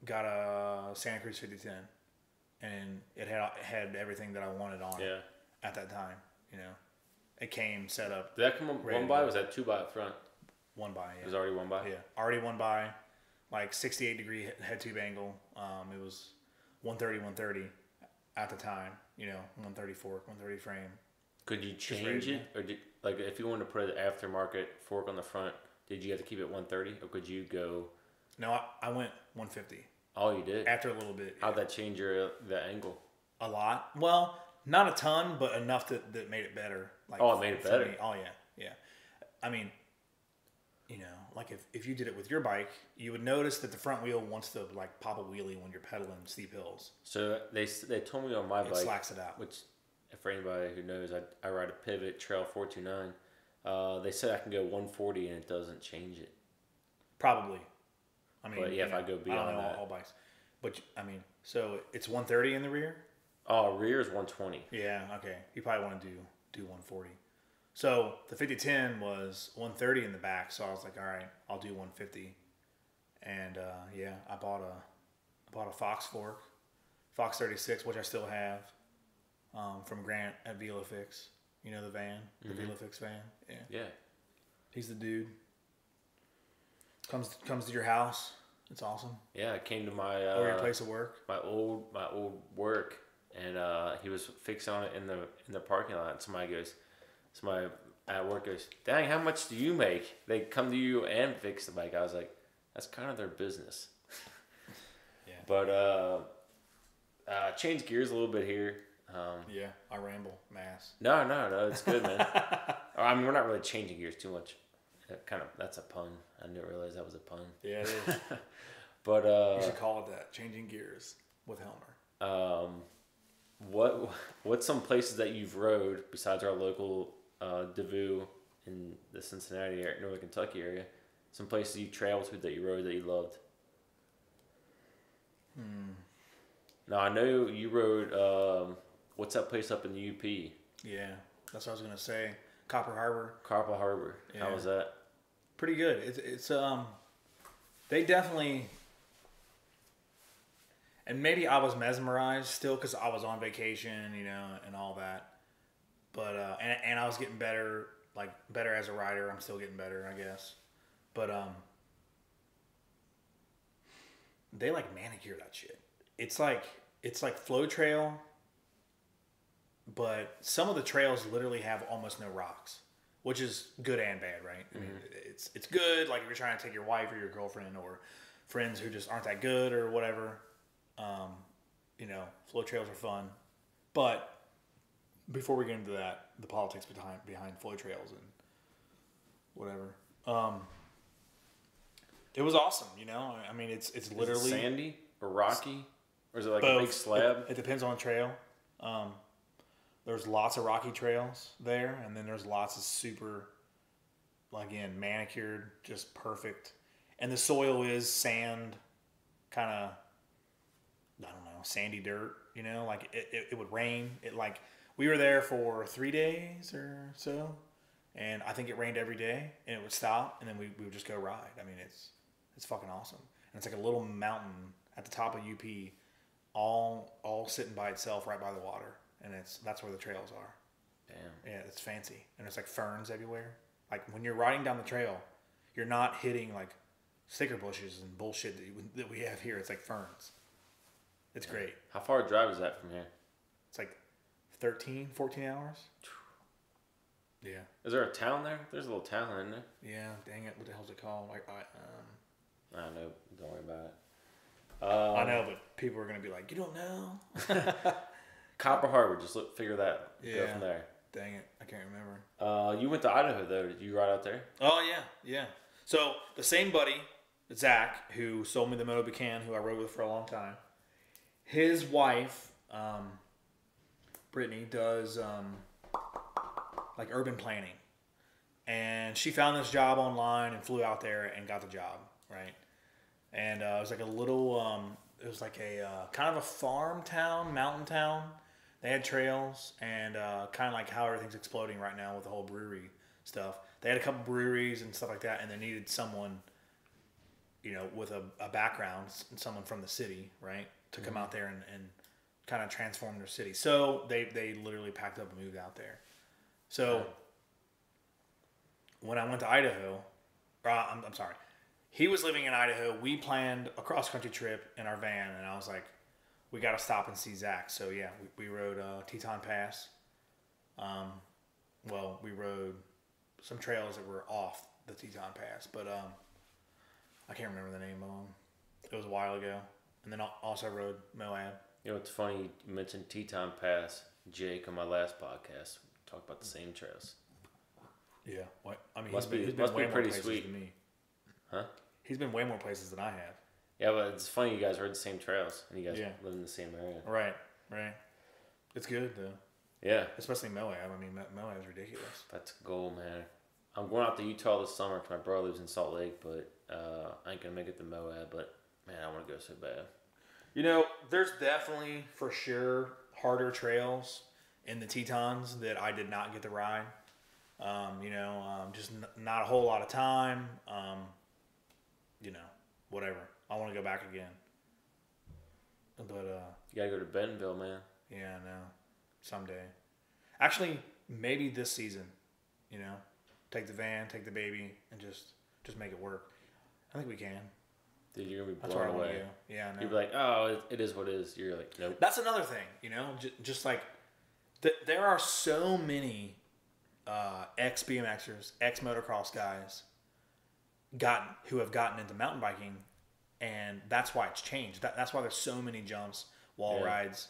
got a Santa Cruz 5010. And it had everything that I wanted on it at that time, you know. It came set up. Did that come one by? Or was that two by up front? One by, yeah. It was already one by? Yeah, already one by. Like 68 degree head tube angle. It was 130 at the time. You know, 130 fork, 130 frame. Could you change it? Or like, if you wanted to put an aftermarket fork on the front, did you have to keep it 130? Or could you go... No, I went 150. Oh, you did? After a little bit. How'd that change the angle? A lot. Well, not a ton, but enough that made it better. Like, it made it better? Me. Oh, yeah. I mean, you know, like if you did it with your bike, you would notice that the front wheel wants to, like, pop a wheelie when you're pedaling steep hills. So they told me on my bike... It slacks it out. Which, for anybody who knows, I ride a Pivot Trail 429. They said I can go 140 and it doesn't change it. Probably. I mean, but yeah, if I go beyond I don't know that. all bikes. But, I mean, so it's 130 in the rear? Oh, rear is 120. Yeah, okay. You probably want to do 140. So the 5010 was 130 in the back, so I was like, all right, I'll do 150. And yeah, I bought a Fox fork, Fox 36, which I still have, from Grant at Velofix. You know the van, the Velofix van. Yeah. He's the dude. Comes to your house. It's awesome. Yeah, it came to my or your place of work. My old work, and he was fixing on it in the parking lot. Somebody at work goes, "Dang, how much do you make?" They come to you and fix the bike. I was like, that's kind of their business. Yeah. But change gears a little bit here. Yeah, I ramble, mass. No, it's good, man. I mean, we're not really changing gears too much. That's a pun. I didn't realize that was a pun. Yeah, it is. But you should call it that. Changing gears with Helmer. What's some places that you've rode besides our local Davoo in the Cincinnati area, Northern Kentucky area? Some places you traveled to that you rode that you loved. Now I know you rode. What's that place up in the UP? Yeah, that's what I was gonna say. Copper Harbor. Yeah. How was that? Pretty good. It's they definitely, and maybe I was mesmerized still because I was on vacation, you know, and all that. But and I was getting better as a rider. I'm still getting better, I guess. But they like manicure that shit. It's like Flow Trail, but some of the trails literally have almost no rocks, which is good and bad, right? I mean, it's good, like if you're trying to take your wife or your girlfriend or friends who just aren't that good or whatever. You know, flow trails are fun. But before we get into that, the politics behind flow trails and whatever. It was awesome, you know? I mean, it's literally... Is it sandy or rocky? Or is it like both. a big slab? It depends on the trail. There's lots of rocky trails there, and then there's lots of super, again, manicured, just perfect. And the soil is sand, kind of, I don't know, sandy dirt, you know? Like, it would rain. We were there for 3 days or so, and I think it rained every day, and it would stop, and then we would just go ride. I mean, it's fucking awesome. And it's like a little mountain at the top of UP, all sitting by itself right by the water, and that's where the trails are. Damn. Yeah, it's fancy, and there's like ferns everywhere. Like when you're riding down the trail, you're not hitting like sticker bushes and bullshit that we have here. It's like ferns. It's great. How far a drive is that from here? It's like 13, 14 hours. Yeah. Is there a town there? There's a little town, isn't there? Yeah. Dang it! What the hell's it called? I don't know. Don't worry about it. I know, but people are gonna be like, "You don't know." Copper Harbor. Just figure that out. Yeah. Go from there. Dang it! I can't remember. You went to Idaho though. Did you ride out there? Oh yeah. So the same buddy, Zach, who sold me the Moto Buchanan, who I rode with for a long time, his wife, Brittany, does like urban planning, and she found this job online and flew out there and got the job, right? And it was like a little, it was like a kind of a farm town, mountain town. They had trails and kind of like how everything's exploding right now with the whole brewery stuff. They had a couple breweries and stuff like that, and they needed someone, you know, with a background, someone from the city, right, to come out there and kind of transform their city. So they literally packed up and moved out there. So when I went to Idaho, I'm sorry, he was living in Idaho. We planned a cross-country trip in our van, and I was like, we got to stop and see Zach. So, yeah, we rode Teton Pass. Well, we rode some trails that were off the Teton Pass, but I can't remember the name of them. It was a while ago. And then also rode Moab. You know, it's funny you mentioned Teton Pass. Jake on my last podcast talked about the same trails. Yeah. What? I mean, Must he's be been way more pretty places sweet. than me. Huh? He's been way more places than I have. Yeah, but it's funny you guys rode the same trails and you guys Yeah. live in the same area. Right. It's good, though. Yeah. Especially Moab. I mean, Moab's ridiculous. That's a goal, man. I'm going out to Utah this summer because my brother lives in Salt Lake, but I ain't going to make it to Moab, but man, I want to go so bad. You know, there's definitely, for sure, harder trails in the Tetons that I did not get to ride. Just not a whole lot of time. Whatever. I want to go back again. But, You got to go to Bentonville, man. yeah, I know. Someday. Actually, maybe this season, take the van, take the baby, and just make it work. I think we can. Dude, you're going to be That's where blown I want to away. go. Yeah, I know. You'll be like, oh, it is what it is. You're like, nope. That's another thing, just like there are so many ex-BMXers, ex-motocross guys who have gotten into mountain biking, and that's why it's changed. That's why there's so many jumps, wall rides,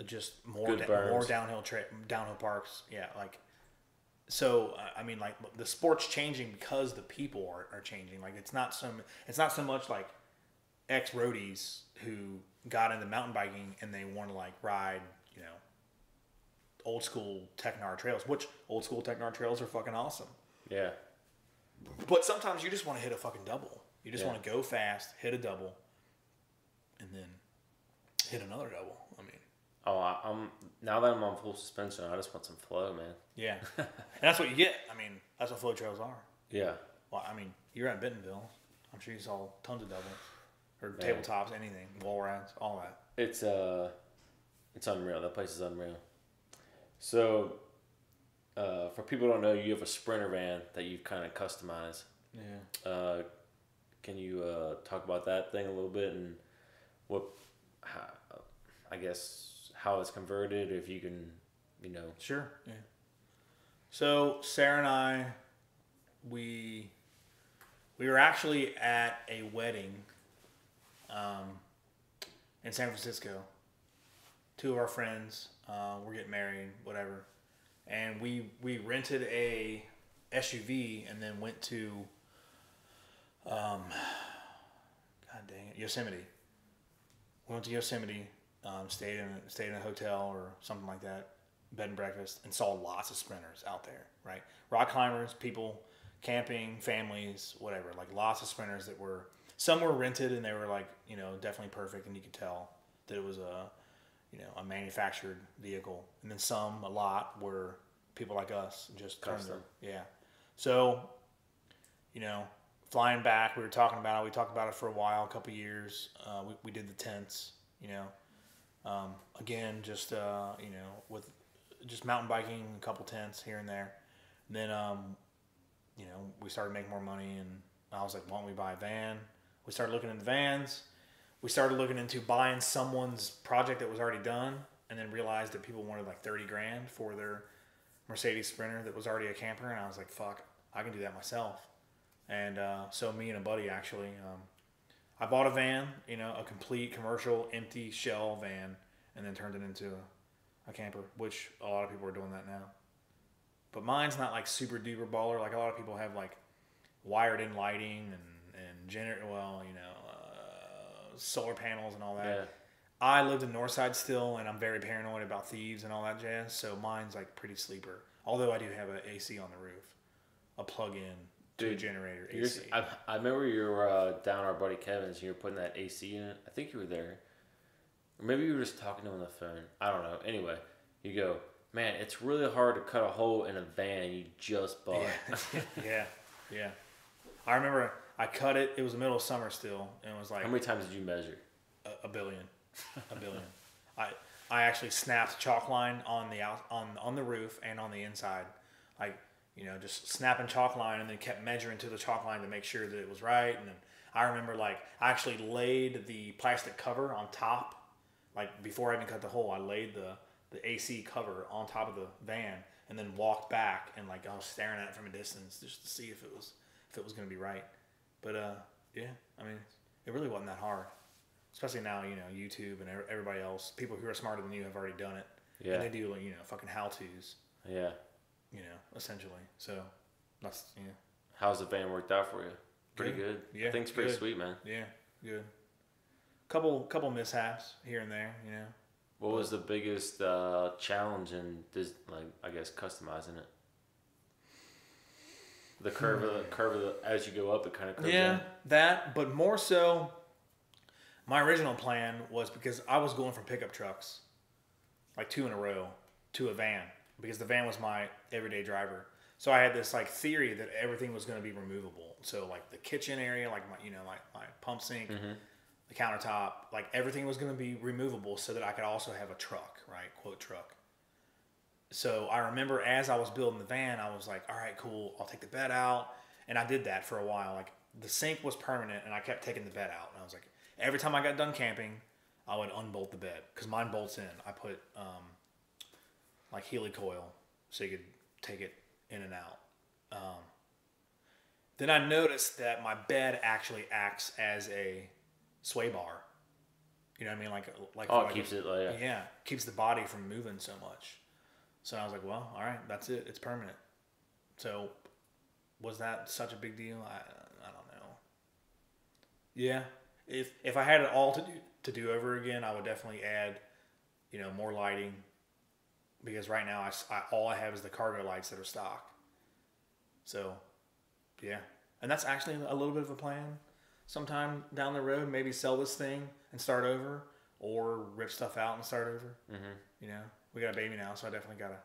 just more downhill parks. Yeah, like so. I mean, like the sport's changing because the people are changing. Like it's not so much like ex-roadies who got into mountain biking and they want to like ride, old school Technar trails, which old school Technar trails are fucking awesome. Yeah. But sometimes you just want to hit a fucking double. You just want to go fast, hit a double, and then hit another double. I mean, I'm now that I'm on full suspension, I just want some flow, man. yeah, and that's what you get. I mean, that's what flow trails are. Yeah. Well, I mean, you're at Bentonville. I'm sure you saw tons of doubles or tabletops, anything, wall rides, all that. It's unreal. That place is unreal. So, for people who don't know, you have a Sprinter van that you've kind of customized. Yeah. Can you talk about that thing a little bit and how it's converted? If you can you know. Sure. Yeah. So Sarah and I, we were actually at a wedding in San Francisco. Two of our friends were getting married, whatever, and we rented a SUV and then went to God dang it, Yosemite. We went to Yosemite, stayed in a hotel or something like that, bed and breakfast, and saw lots of sprinters out there, right? Rock climbers, people camping, families, whatever, like lots of sprinters that were, some were rented and they were like, you know, definitely perfect, and you could tell that it was a manufactured vehicle. And then some, a lot, were people like us, just custom. Yeah. So, you know, flying back, we talked about it for a while, a couple years. We did the tents, you know. Again, just, you know, with just mountain biking, a couple tents here and there. And then, you know, we started making more money, and I was like, why don't we buy a van? We started looking into vans. We started looking into buying someone's project that was already done, and then realized that people wanted like $30,000 for their Mercedes Sprinter that was already a camper. And I was like, fuck, I can do that myself. And so me and a buddy actually, I bought a van, you know, a complete commercial empty shell van, and then turned it into a camper, which a lot of people are doing that now. But mine's not like super duper baller. Like a lot of people have like wired in lighting and solar panels and all that. Yeah. I lived in Northside still, and I'm very paranoid about thieves and all that jazz. So mine's like pretty sleeper. Although I do have an AC on the roof, a plug-in to a generator AC. I remember you were down our buddy Kevin's, and you were putting that AC in it. I think you were there, or maybe you were just talking to him on the phone. I don't know. Anyway, you go, man, it's really hard to cut a hole in a van you just bought. Yeah. I remember I cut it. It was the middle of summer still, and it was like, how many times did you measure? A billion. I actually snapped chalk line on the roof and on the inside, like, you know, just snapping chalk line, and then kept measuring to the chalk line to make sure that it was right. And then I remember, like, I actually laid the plastic cover on top, like before I even cut the hole. I laid the AC cover on top of the van, and then walked back, and like I was staring at it from a distance just to see if it was going to be right. But yeah, I mean, it really wasn't that hard. Especially now, you know, YouTube and everybody else, people who are smarter than you have already done it. Yeah. And they do, you know, fucking how-tos. Yeah. You know, essentially. So, that's, you know. How's the van worked out for you? Pretty good. Yeah. I think it's pretty sweet, man. Yeah, good. Couple mishaps here and there, you know. What was the biggest challenge in this, like, I guess, customizing it? The curve of the, as you go up, it kind of curves in. That, but more so, my original plan was, because I was going from pickup trucks, like 2 in a row, to a van, because the van was my everyday driver. So I had this like theory that everything was going to be removable. So like the kitchen area, like my pump sink, the countertop, like everything was going to be removable, so that I could also have a truck, right? Quote truck. So I remember as I was building the van, I was like, all right, cool, I'll take the bed out. And I did that for a while. Like the sink was permanent, and I kept taking the bed out. And I was like, every time I got done camping, I would unbolt the bed, because mine bolts in. I put like helicoil so you could take it in and out. Then I noticed that my bed actually acts as a sway bar. You know what I mean? Like keeps it like keeps the body from moving so much. So I was like, well, all right, that's it. It's permanent. So was that such a big deal? I don't know. Yeah. If I had it all to do over again, I would definitely add, you know, more lighting, because right now all I have is the cargo lights that are stock. So, yeah. And that's actually a little bit of a plan. Sometime down the road, maybe sell this thing and start over, or rip stuff out and start over. Mm-hmm. You know, we got a baby now, so I definitely got to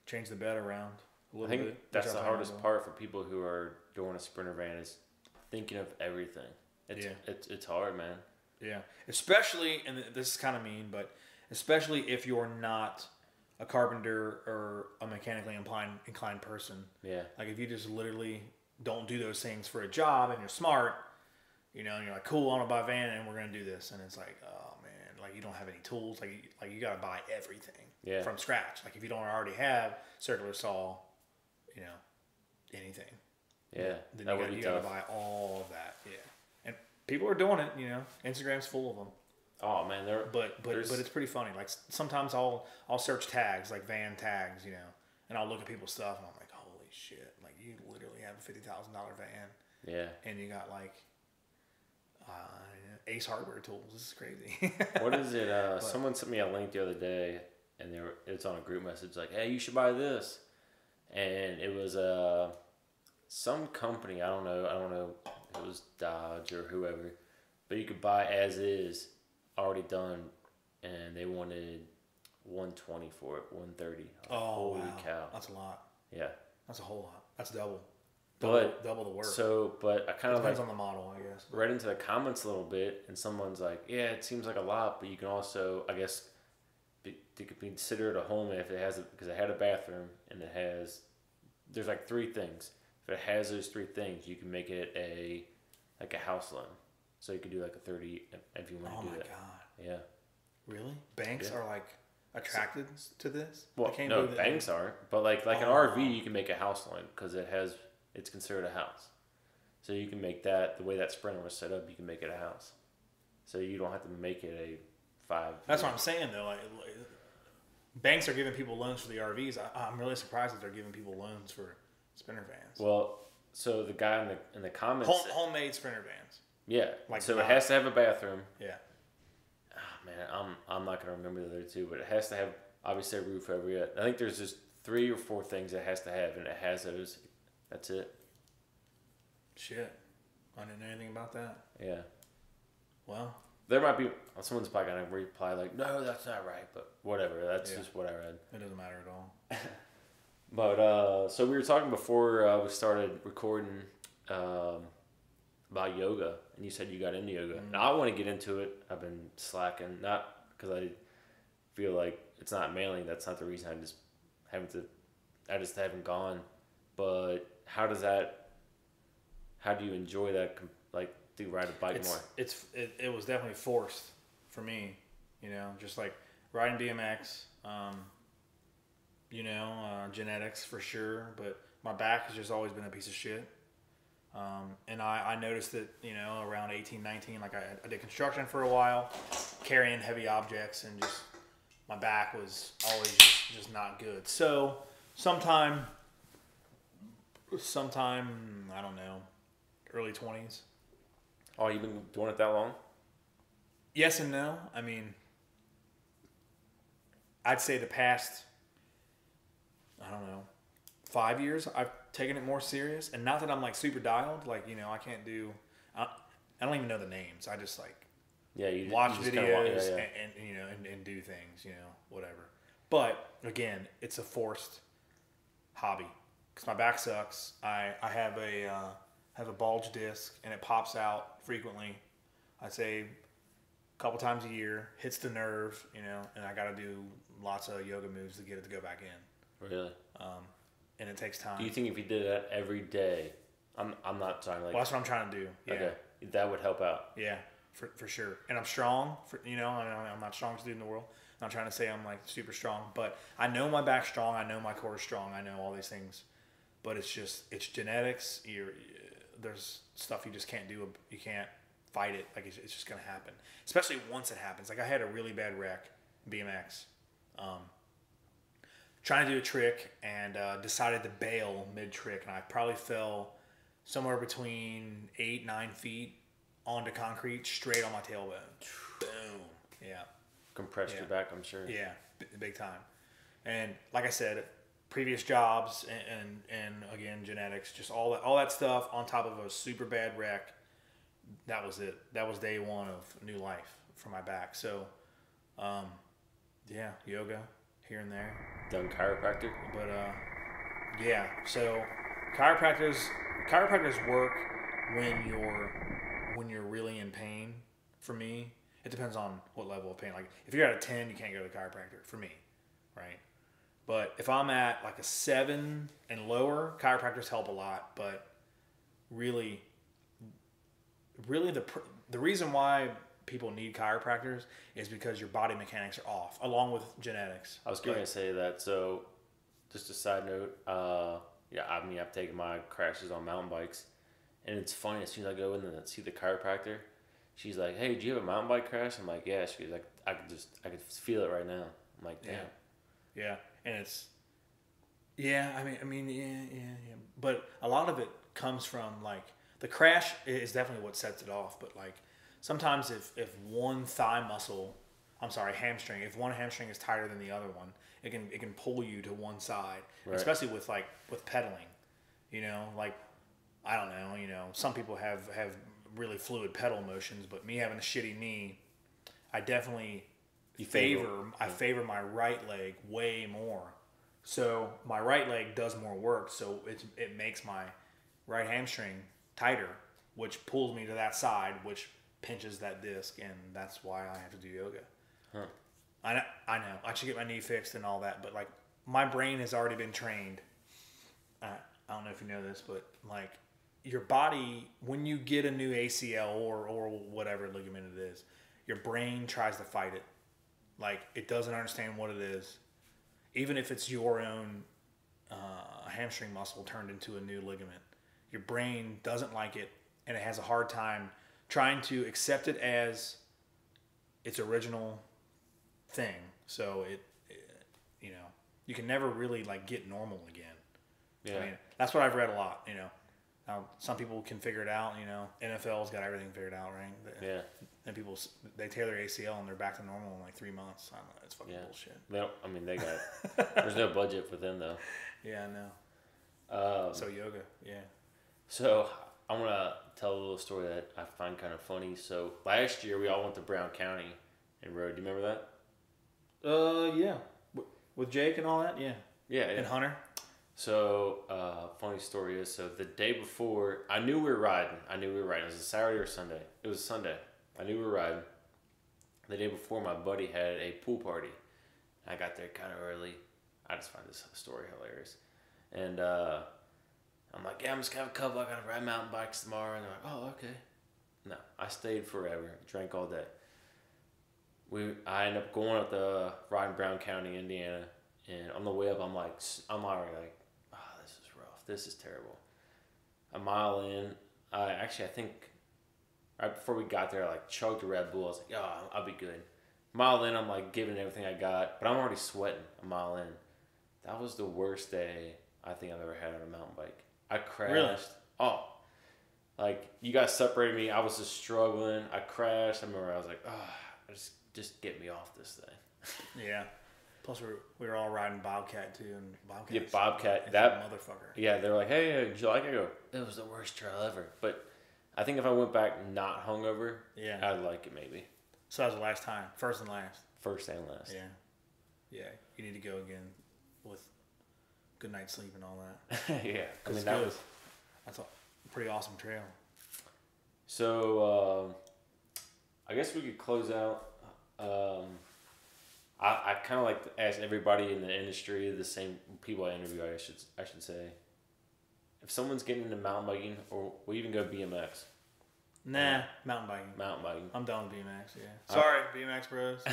change the bed around a little bit. I think that's the hardest part for people who are doing a Sprinter van, is thinking of everything. It's hard, man. Yeah. Especially, and this is kind of mean, but especially if you're not a carpenter or a mechanically inclined person. Yeah. Like if you just literally don't do those things for a job, and you're smart, you know, and you're like, cool, I want to buy a van and we're going to do this. And it's like, oh man, like you don't have any tools. Like you got to buy everything from scratch. Like if you don't already have circular saw, you know, anything. Yeah, then you got to buy all of that. Yeah, and people are doing it. You know, Instagram's full of them. Oh man, but it's pretty funny. Like sometimes I'll search tags, like van tags, you know, and I'll look at people's stuff and I'm like, holy shit! Like you literally have a $50,000 van. Yeah. And you got like Ace Hardware tools. This is crazy. What is it? Someone sent me a link the other day, and it's on a group message like, hey, you should buy this, and it was some company. I don't know if it was Dodge or whoever, but you could buy as is, already done, and they wanted $120 for it, $130. Holy cow! That's a lot. Yeah, that's a whole lot. That's double the work. So, but I kind of depends on the model, I guess. Read into the comments a little bit, and someone's like, "Yeah, it seems like a lot, but you can also, I guess, it could be considered a home if it has because it had a bathroom and it has. There's like 3 things. If it has those 3 things, you can make it a house loan. So you could do like a 30 if you want to do that. Oh my god! Yeah. Really? Banks are like attracted to this? Well, no, banks aren't. But like an RV, you can make a house loan because it's considered a house. So you can make that, the way that Sprinter was set up, you can make it a house. So you don't have to make it a 5. That's what I'm saying, though. Like, banks are giving people loans for the RVs. I'm really surprised that they're giving people loans for Sprinter vans. Well, so the guy in the comments... Homemade Sprinter vans. Yeah. Like so it has to have a bathroom. Yeah. Oh, man, I'm not going to remember the other 2, but it has to have, obviously, a roof over it. I think there's just 3 or 4 things it has to have, and it has those... That's it. Shit. I didn't know anything about that. Yeah. Well. There might be... Someone's probably going to reply like, no, that's not right. But whatever. That's just what I read. It doesn't matter at all. But, so we were talking before we started recording about yoga. And you said you got into yoga. Mm-hmm. Now, I want to get into it. I've been slacking. Not because I feel like it's not manly. That's not the reason. I just haven't gone. But how do you enjoy that? Like, do you ride a bike more? It was definitely forced for me, you know, just like riding BMX, you know, genetics for sure. But my back has just always been a piece of shit. And I noticed that, you know, around 18, 19, like I did construction for a while, carrying heavy objects, and just my back was always just not good. So sometime, I don't know, early 20s. Oh, you've been doing it that long? Yes and no. I mean, I'd say the past, I don't know, 5 years, I've taken it more serious. And not that I'm like super dialed. Like, you know, I don't even know the names. I just like watch videos and you know, and do things, you know, whatever. But again, it's a forced hobby. Because my back sucks. I have a bulge disc, and it pops out frequently. I'd say a couple times a year. Hits the nerve, you know, and I got to do lots of yoga moves to get it to go back in. Really? And it takes time. Do you think if you did that every day, I'm not talking like... Well, that's what I'm trying to do. Yeah. Okay. That would help out. Yeah, for sure. And I'm strong. You know, I'm not the strongest dude in the world. I'm not trying to say I'm like super strong, but I know my back's strong. I know my core is strong. I know all these things. But it's genetics. There's stuff you just can't do. You can't fight it. Like it's just gonna happen. Especially once it happens. Like I had a really bad wreck, BMX, trying to do a trick and decided to bail mid trick, and I probably fell somewhere between 8-9 feet onto concrete, straight on my tailbone. Boom. Yeah. Compressed your back, I'm sure. Yeah, big time. And like I said, previous jobs and again genetics, just all that stuff on top of a super bad wreck. That was it. That was day one of new life for my back. So, yeah, yoga here and there. Done chiropractic, but yeah. So chiropractors work when you're really in pain. For me, it depends on what level of pain. Like if you're at a 10, you can't go to the chiropractor. For me, right? But if I'm at like a 7 and lower, chiropractors help a lot. But really the reason why people need chiropractors is because your body mechanics are off, along with genetics. I was going to say that. So, just a side note. I've taken my crashes on mountain bikes, and it's funny. As soon as I go in and see the chiropractor, she's like, "Hey, do you have a mountain bike crash?" I'm like, "Yeah." She's like, "I could feel it right now." I'm like, "Damn." Yeah, and it's. Yeah, I mean, yeah. But a lot of it comes from like the crash is definitely what sets it off. But like sometimes if one hamstring, if one hamstring is tighter than the other one, it can pull you to one side, right. Especially with pedaling. You know, like I don't know. You know, some people have really fluid pedal motions, but me having a shitty knee, I definitely favor my right leg way more. So my right leg does more work, so it makes my right hamstring tighter, which pulls me to that side, which pinches that disc, and that's why I have to do yoga. Huh. I know. I should get my knee fixed and all that, but like my brain has already been trained. I don't know if you know this, but like your body, when you get a new ACL or whatever ligament it is, your brain tries to fight it. Like it doesn't understand what it is. Even if it's your own hamstring muscle turned into a new ligament, your brain doesn't like it, and it has a hard time trying to accept it as its original thing. So you can never really like get normal again. Yeah. I mean, that's what I've read a lot. Now some people can figure it out. NFL's got everything figured out, right? Yeah. And people, they tear their ACL and they're back to normal in like 3 months. I don't know. It's fucking bullshit. They got. There's no budget for them though. Yeah, no. So yoga, yeah. So I want to tell a little story that I find kind of funny. So last year we all went to Brown County and rode. Do you remember that? Yeah. With Jake and all that, yeah. Yeah. And Hunter. So, funny story is, so the day before, I knew we were riding. It was a Saturday or Sunday. It was Sunday. I knew we were riding. The day before, my buddy had a pool party. I got there kind of early. I just find this story hilarious. And I'm like, yeah, I'm just going to have a couple. I got to ride mountain bikes tomorrow. And they're like, oh, okay. No, I stayed forever. Drank all day. I ended up going up the riding Brown County, Indiana. And on the way up, I'm already like, oh, this is rough. This is terrible. A mile in, I think right before we got there, I like chugged a Red Bull. I was like, oh, I'll be good. A mile in, I'm like giving everything I got, but I'm already sweating a mile in. That was the worst day I think I've ever had on a mountain bike. I crashed. Really? Oh, like you guys separated me. I was just struggling. I crashed. I remember I was like, oh, just get me off this thing. Yeah. Plus, we were all riding Bobcat too, and Bobcat. Yeah, Bobcat. That motherfucker. Yeah, they're like, hey, did you like it? I go, it was the worst trail ever. But I think if I went back not hungover, yeah, I'd like it maybe. So that was the last time, first and last. First and last. Yeah, yeah. You need to go again with good night's sleep and all that. Yeah, I mean that's a pretty awesome trail. So I guess we could close out. I kind of like to ask everybody in the industry, the same people I interview, I should say, if someone's getting into mountain biking, or we even go BMX. Nah, mountain biking. Mountain biking. I'm done with BMX. Yeah. Sorry, BMX bros.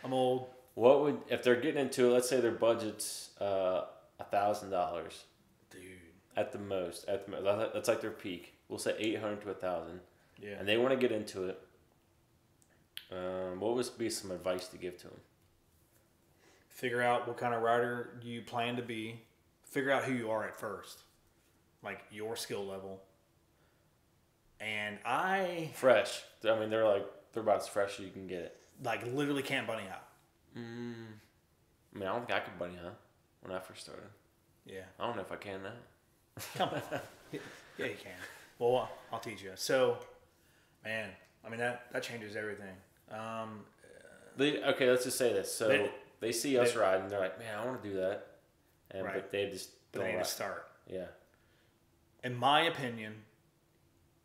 I'm old. What would, if they're getting into it? Let's say their budget's $1,000. Dude. At the most. That's like their peak. We'll say $800 to $1,000. Yeah. And they want to get into it. What would be some advice to give to them? Figure out what kind of rider you plan to be. Figure out who you are at first. Like your skill level. And fresh. I mean, they're about as fresh as you can get it. Like literally can't bunny hop. I mean, I don't think I could bunny hop when I first started. Yeah. I don't know if I can now. Come on. Yeah, you can. Well, I'll teach you. So, man, I mean, that changes everything. Okay, let's just say this. So they see us riding, they're like, man, I want to do that. And right. But they just don't. They need to start. Yeah. In my opinion,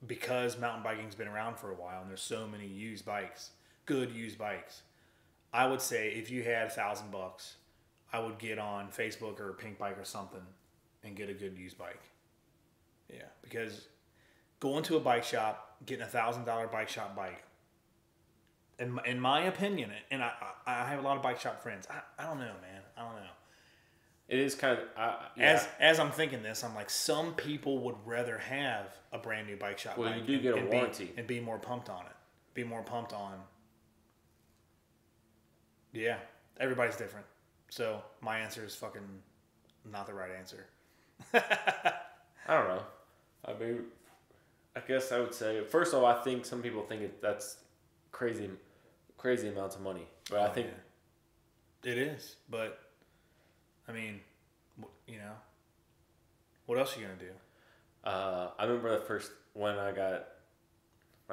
because mountain biking's been around for a while and there's so many used bikes, good used bikes, I would say if you had $1,000, I would get on Facebook or Pink Bike or something and get a good used bike. Yeah, because going to a bike shop, getting $1,000 bike shop bike in my opinion, and I have a lot of bike shop friends. I don't know, man. I don't know. It is kind of as I'm thinking this, I'm like, some people would rather have a brand new bike shop. Well, bike you do get a warranty and be more pumped on it. Be more pumped on. Yeah, everybody's different. So my answer is fucking not the right answer. I don't know. I mean, I guess I would say, first of all, I think some people think that's crazy amounts of money, but I think it is. But I mean, what else are you gonna do? I remember the first when I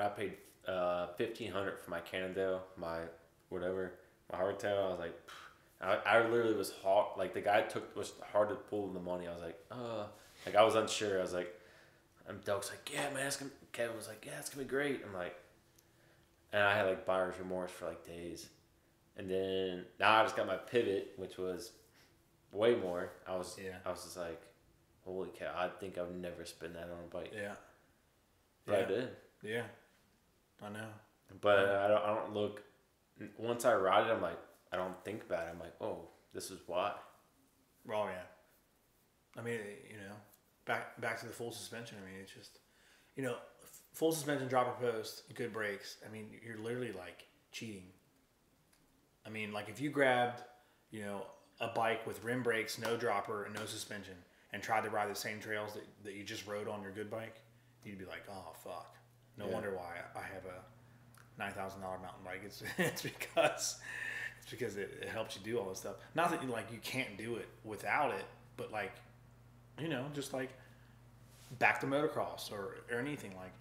paid $1,500 for my Cannondale, my hardtail. I was like, I literally was hard. Like the guy was hard to pull the money. I was like, like I was unsure. I was like, Doug's like, yeah, man. Kevin was like, yeah, it's gonna be great. I'm like, and I had like buyer's remorse for like days, and then now I just got my Pivot, which was way more. I was just like, holy cow! I think I would never spend that on a bike. Yeah, but I did. Yeah, I know. But I don't look. Once I ride it, I'm like, I don't think about it. I'm like, oh, this is why. Oh yeah. I mean, back to the full suspension. I mean, it's just, full suspension, dropper post, good brakes. I mean, you're literally like cheating. I mean, like if you grabbed, a bike with rim brakes, no dropper, and no suspension, and tried to ride the same trails that you just rode on your good bike, you'd be like, oh fuck. No wonder why I have a $9,000 mountain bike. It's because it helps you do all this stuff. Not that you can't do it without it, but just like back to motocross or anything, like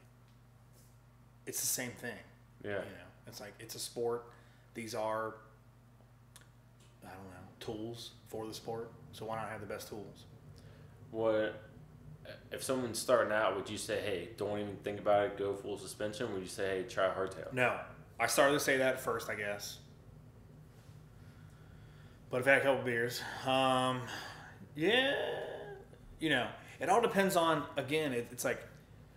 it's the same thing. Yeah. It's like it's a sport. These are, I don't know, tools for the sport. So why not have the best tools? What if someone's starting out? Would you say, hey, don't even think about it, go full suspension? Would you say, hey, try hardtail? No, I started to say that first, I guess. But I've had a couple beers. It all depends on, again, it's like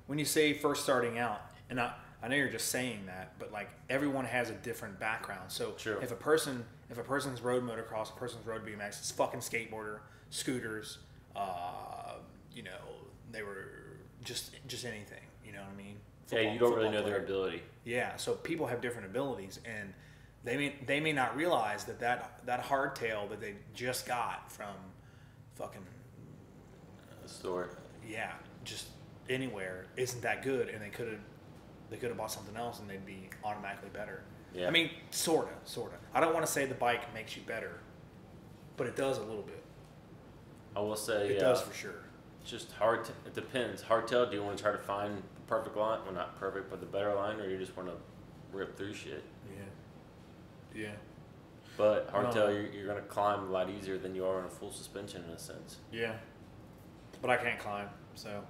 when you say first starting out, and I know you're just saying that, but like everyone has a different background. So True. if a person's rode motocross, a person's rode BMX, it's fucking skateboarder, scooters, they were just anything, you know what I mean? Yeah, you don't really know their ability. Yeah, so people have different abilities, and they may not realize that hardtail that they just got from fucking the store. Yeah, just anywhere isn't that good, and they could have bought something else, and they'd be automatically better. Yeah. I mean, sorta. I don't want to say the bike makes you better, but it does a little bit. I will say it does for sure. It's just hard. It depends. Hardtail. Do you want to try to find the perfect line? Well, not perfect, but the better line, or you just want to rip through shit? Yeah. But hardtail, you're gonna climb a lot easier than you are on a full suspension in a sense. Yeah. But I can't climb, so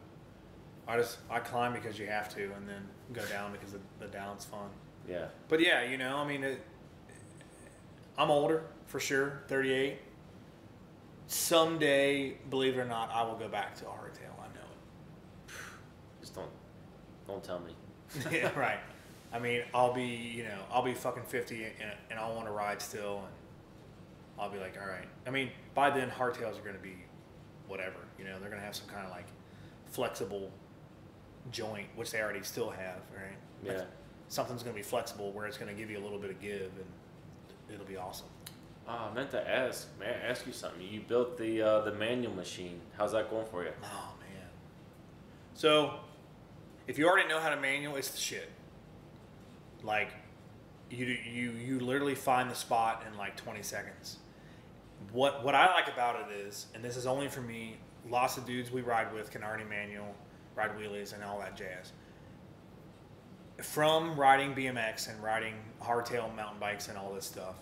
I climb because you have to, and then go down because the down's fun. Yeah. But yeah, I mean, I'm older for sure, 38. Someday, believe it or not, I will go back to a hardtail. I know it. Just don't tell me. Yeah, right. I mean, I'll be fucking 50 and I'll want to ride still, and I'll be like, all right. I mean, by then hardtails are going to be whatever. They're going to have some kind of like flexible joint, which they already still have, right? Yeah. Like, something's going to be flexible where it's going to give you a little bit of give, and it'll be awesome. I meant to ask. May I ask you something? You built the manual machine. How's that going for you? Oh man. So, if you already know how to manual, it's the shit. Like, you literally find the spot in like 20 seconds. What I like about it is, and this is only for me, lots of dudes we ride with can already manual, ride wheelies and all that jazz. From riding BMX and riding hardtail mountain bikes and all this stuff,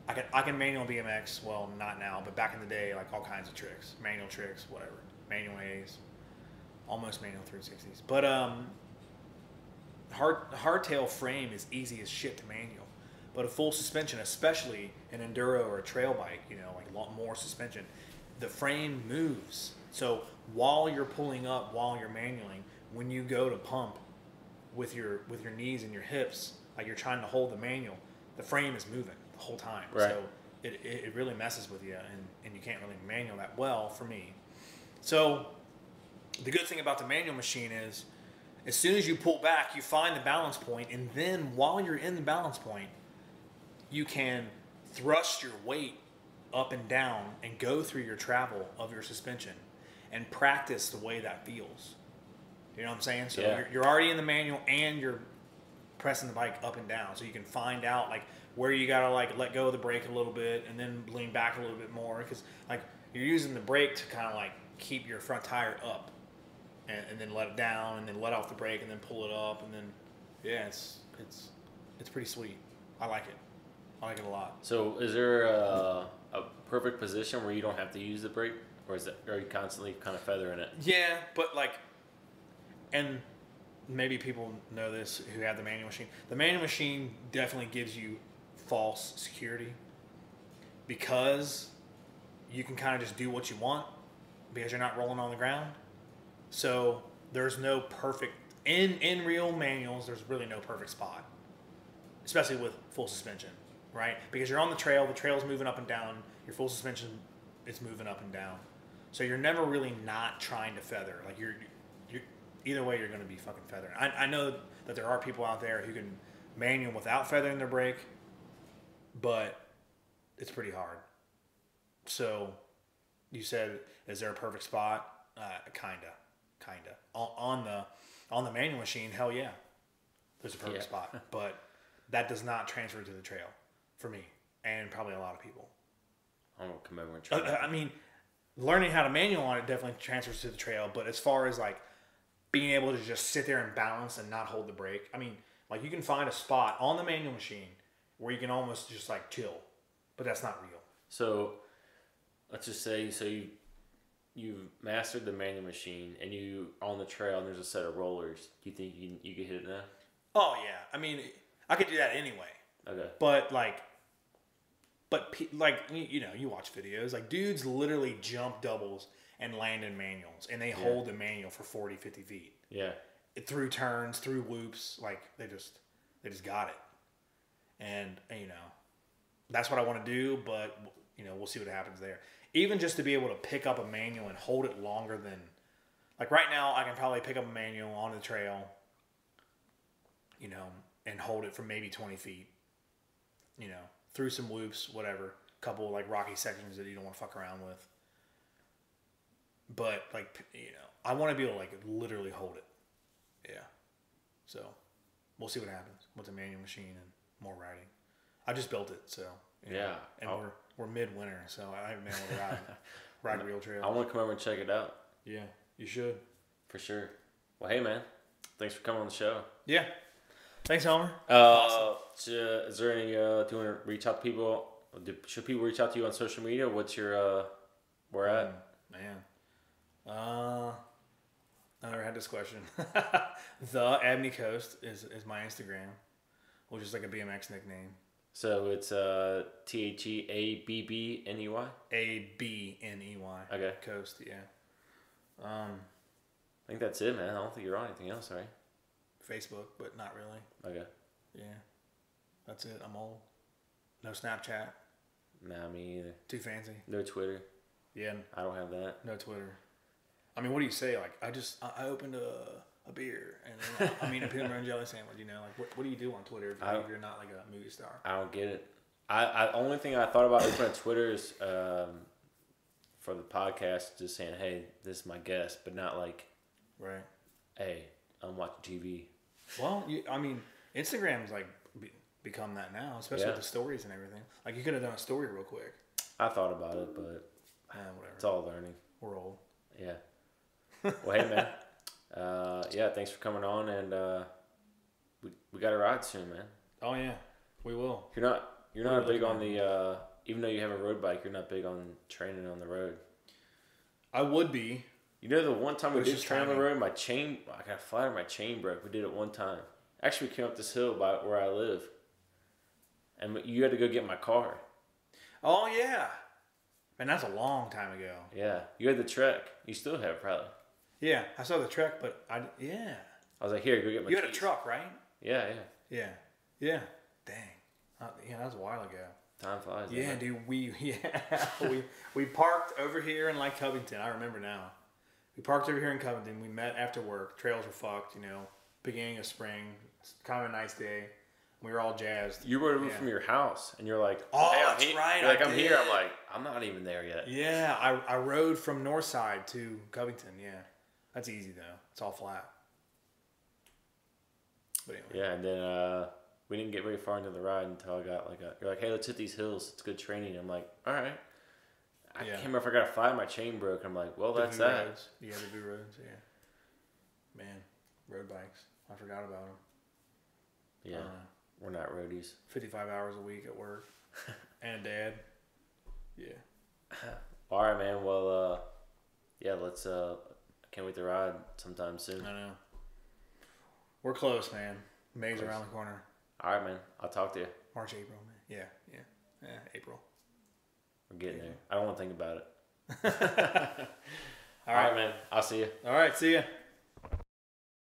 I can manual BMX, well, not now, but back in the day, like all kinds of tricks, manual tricks, whatever, manual A's, almost manual 360s. But hardtail frame is easy as shit to manual, but a full suspension, especially an enduro or a trail bike, like a lot more suspension, the frame moves. So while you're pulling up, while you're manualing, when you go to pump with your knees and your hips, like you're trying to hold the manual, the frame is moving the whole time. Right. So it really messes with you, and you can't really manual that well for me. So the good thing about the manual machine is, as soon as you pull back, you find the balance point, and then while you're in the balance point, you can thrust your weight up and down and go through your travel of your suspension and practice the way that feels. You know what I'm saying? So you're already in the manual and you're pressing the bike up and down, so you can find out like where you gotta like let go of the brake a little bit and then lean back a little bit more, because like you're using the brake to kind of like keep your front tire up, and then let it down, and then let off the brake, and then pull it up, and then it's pretty sweet. I like it. I like it a lot. So is there a perfect position where you don't have to use the brake, or are you constantly kind of feathering it? Yeah, but like, and maybe people know this who have the manual machine. The manual machine definitely gives you false security, because you can kind of just do what you want because you're not rolling on the ground. So there's no perfect, in real manuals, there's really no perfect spot, especially with full suspension, right? Because you're on the trail's moving up and down, your full suspension is moving up and down. So you're never really not trying to feather. Like you're either way, you're going to be fucking feathering. I know that there are people out there who can manual without feathering their brake, but it's pretty hard. So you said, is there a perfect spot? Kinda. On the manual machine, hell yeah, there's a perfect spot. But that does not transfer to the trail for me, and probably a lot of people. I'm gonna come over and try that. I mean, learning how to manual on it definitely transfers to the trail, but as far as like being able to just sit there and balance and not hold the brake, I mean, like you can find a spot on the manual machine where you can almost just like chill, but that's not real. So let's just say, you've mastered the manual machine and you on the trail and there's a set of rollers. Do you think you could hit it now? Oh yeah, I mean, I could do that anyway. Okay. But you know, you watch videos, like dudes literally jump doubles and land in manuals, and they hold the manual for 40, 50 feet. Yeah. Through turns, through loops, like they just got it. And you know, that's what I want to do, but you know, we'll see what happens there. Even just to be able to pick up a manual and hold it longer than, like right now, I can probably pick up a manual on the trail, you know, and hold it for maybe 20 feet, you know, through some loops, whatever, couple like rocky sections that you don't want to fuck around with. But like, you know, I want to be able to like literally hold it. Yeah. So we'll see what happens with the manual machine and more riding. I just built it, so you know, and we're midwinter, so I haven't been able to ride real trail. I want to come over and check it out. Yeah, you should. For sure. Well, hey man, thanks for coming on the show. Yeah. Thanks, Homer. Awesome. Is there any? Do you want to reach out to people? Should people reach out to you on social media? What's your where at? Man. I never had this question. The Abney Coast is my Instagram, which is like a BMX nickname. So it's TheAbbney. ABNEY. Okay. Coast, yeah. I think that's it, man. I don't think you're on anything else, right? Facebook, but not really. Okay. Yeah. That's it. I'm old. No Snapchat. Nah, me either. Too fancy. No Twitter. Yeah. I don't have that. No Twitter. I mean, what do you say? Like, I opened a beer and then I mean a peanut butter and jelly sandwich. You know, like what do you do on Twitter if you're not like a movie star? I don't get it. I only thing I thought about opening Twitter is for the podcast, just saying, hey, this is my guest, but not like, right. Hey, I'm watching TV. Well, I mean, Instagram's like become that now, especially with the stories and everything. Like you could have done a story real quick. I thought about it, but whatever. It's all learning. We're old. Yeah. Well, hey man. Yeah, thanks for coming on, and we got to ride soon, man. Oh yeah, we will. You're not big on the even though you have a road bike, you're not big on training on the road. I would be. You know, the one time we did train on the road, I got flat and my chain broke. We did it one time. Actually, we came up this hill by where I live, and you had to go get my car. Oh yeah, man, that's a long time ago. Yeah, you had the Trek. You still have it, probably. Yeah, I saw the Trek, but I was like, here, go get my. You had a truck, right? Yeah. Yeah. Dang. Yeah, that was a while ago. Time flies. Yeah, dude. We parked over here in like Covington. I remember now. We parked over here in Covington. We met after work. Trails were fucked. Beginning of spring. It's kind of a nice day. We were all jazzed. You were from your house, and you're like, "Oh, hey, that's right." You're like, I'm here. I'm like, I'm not even there yet. Yeah, I rode from Northside to Covington. Yeah, that's easy though. It's all flat. But anyway. Yeah, and then we didn't get very far into the ride until I got you're like, hey, let's hit these hills. It's good training. I'm like, all right. I can't remember if I got a 5. My chain broke. I'm like, well, that's that. Roads. Yeah, the blue roads. Yeah. Man, road bikes. I forgot about them. Yeah, we're not roadies. 55 hours a week at work and a dad. Yeah. All right, man. Well, yeah, let's. Can't wait to ride sometime soon. I know. We're close, man. May's around the corner. All right, man. I'll talk to you. March, April, man. Yeah, April. We're getting there. I don't want to think about it. All right, man. I'll see you. All right, see ya.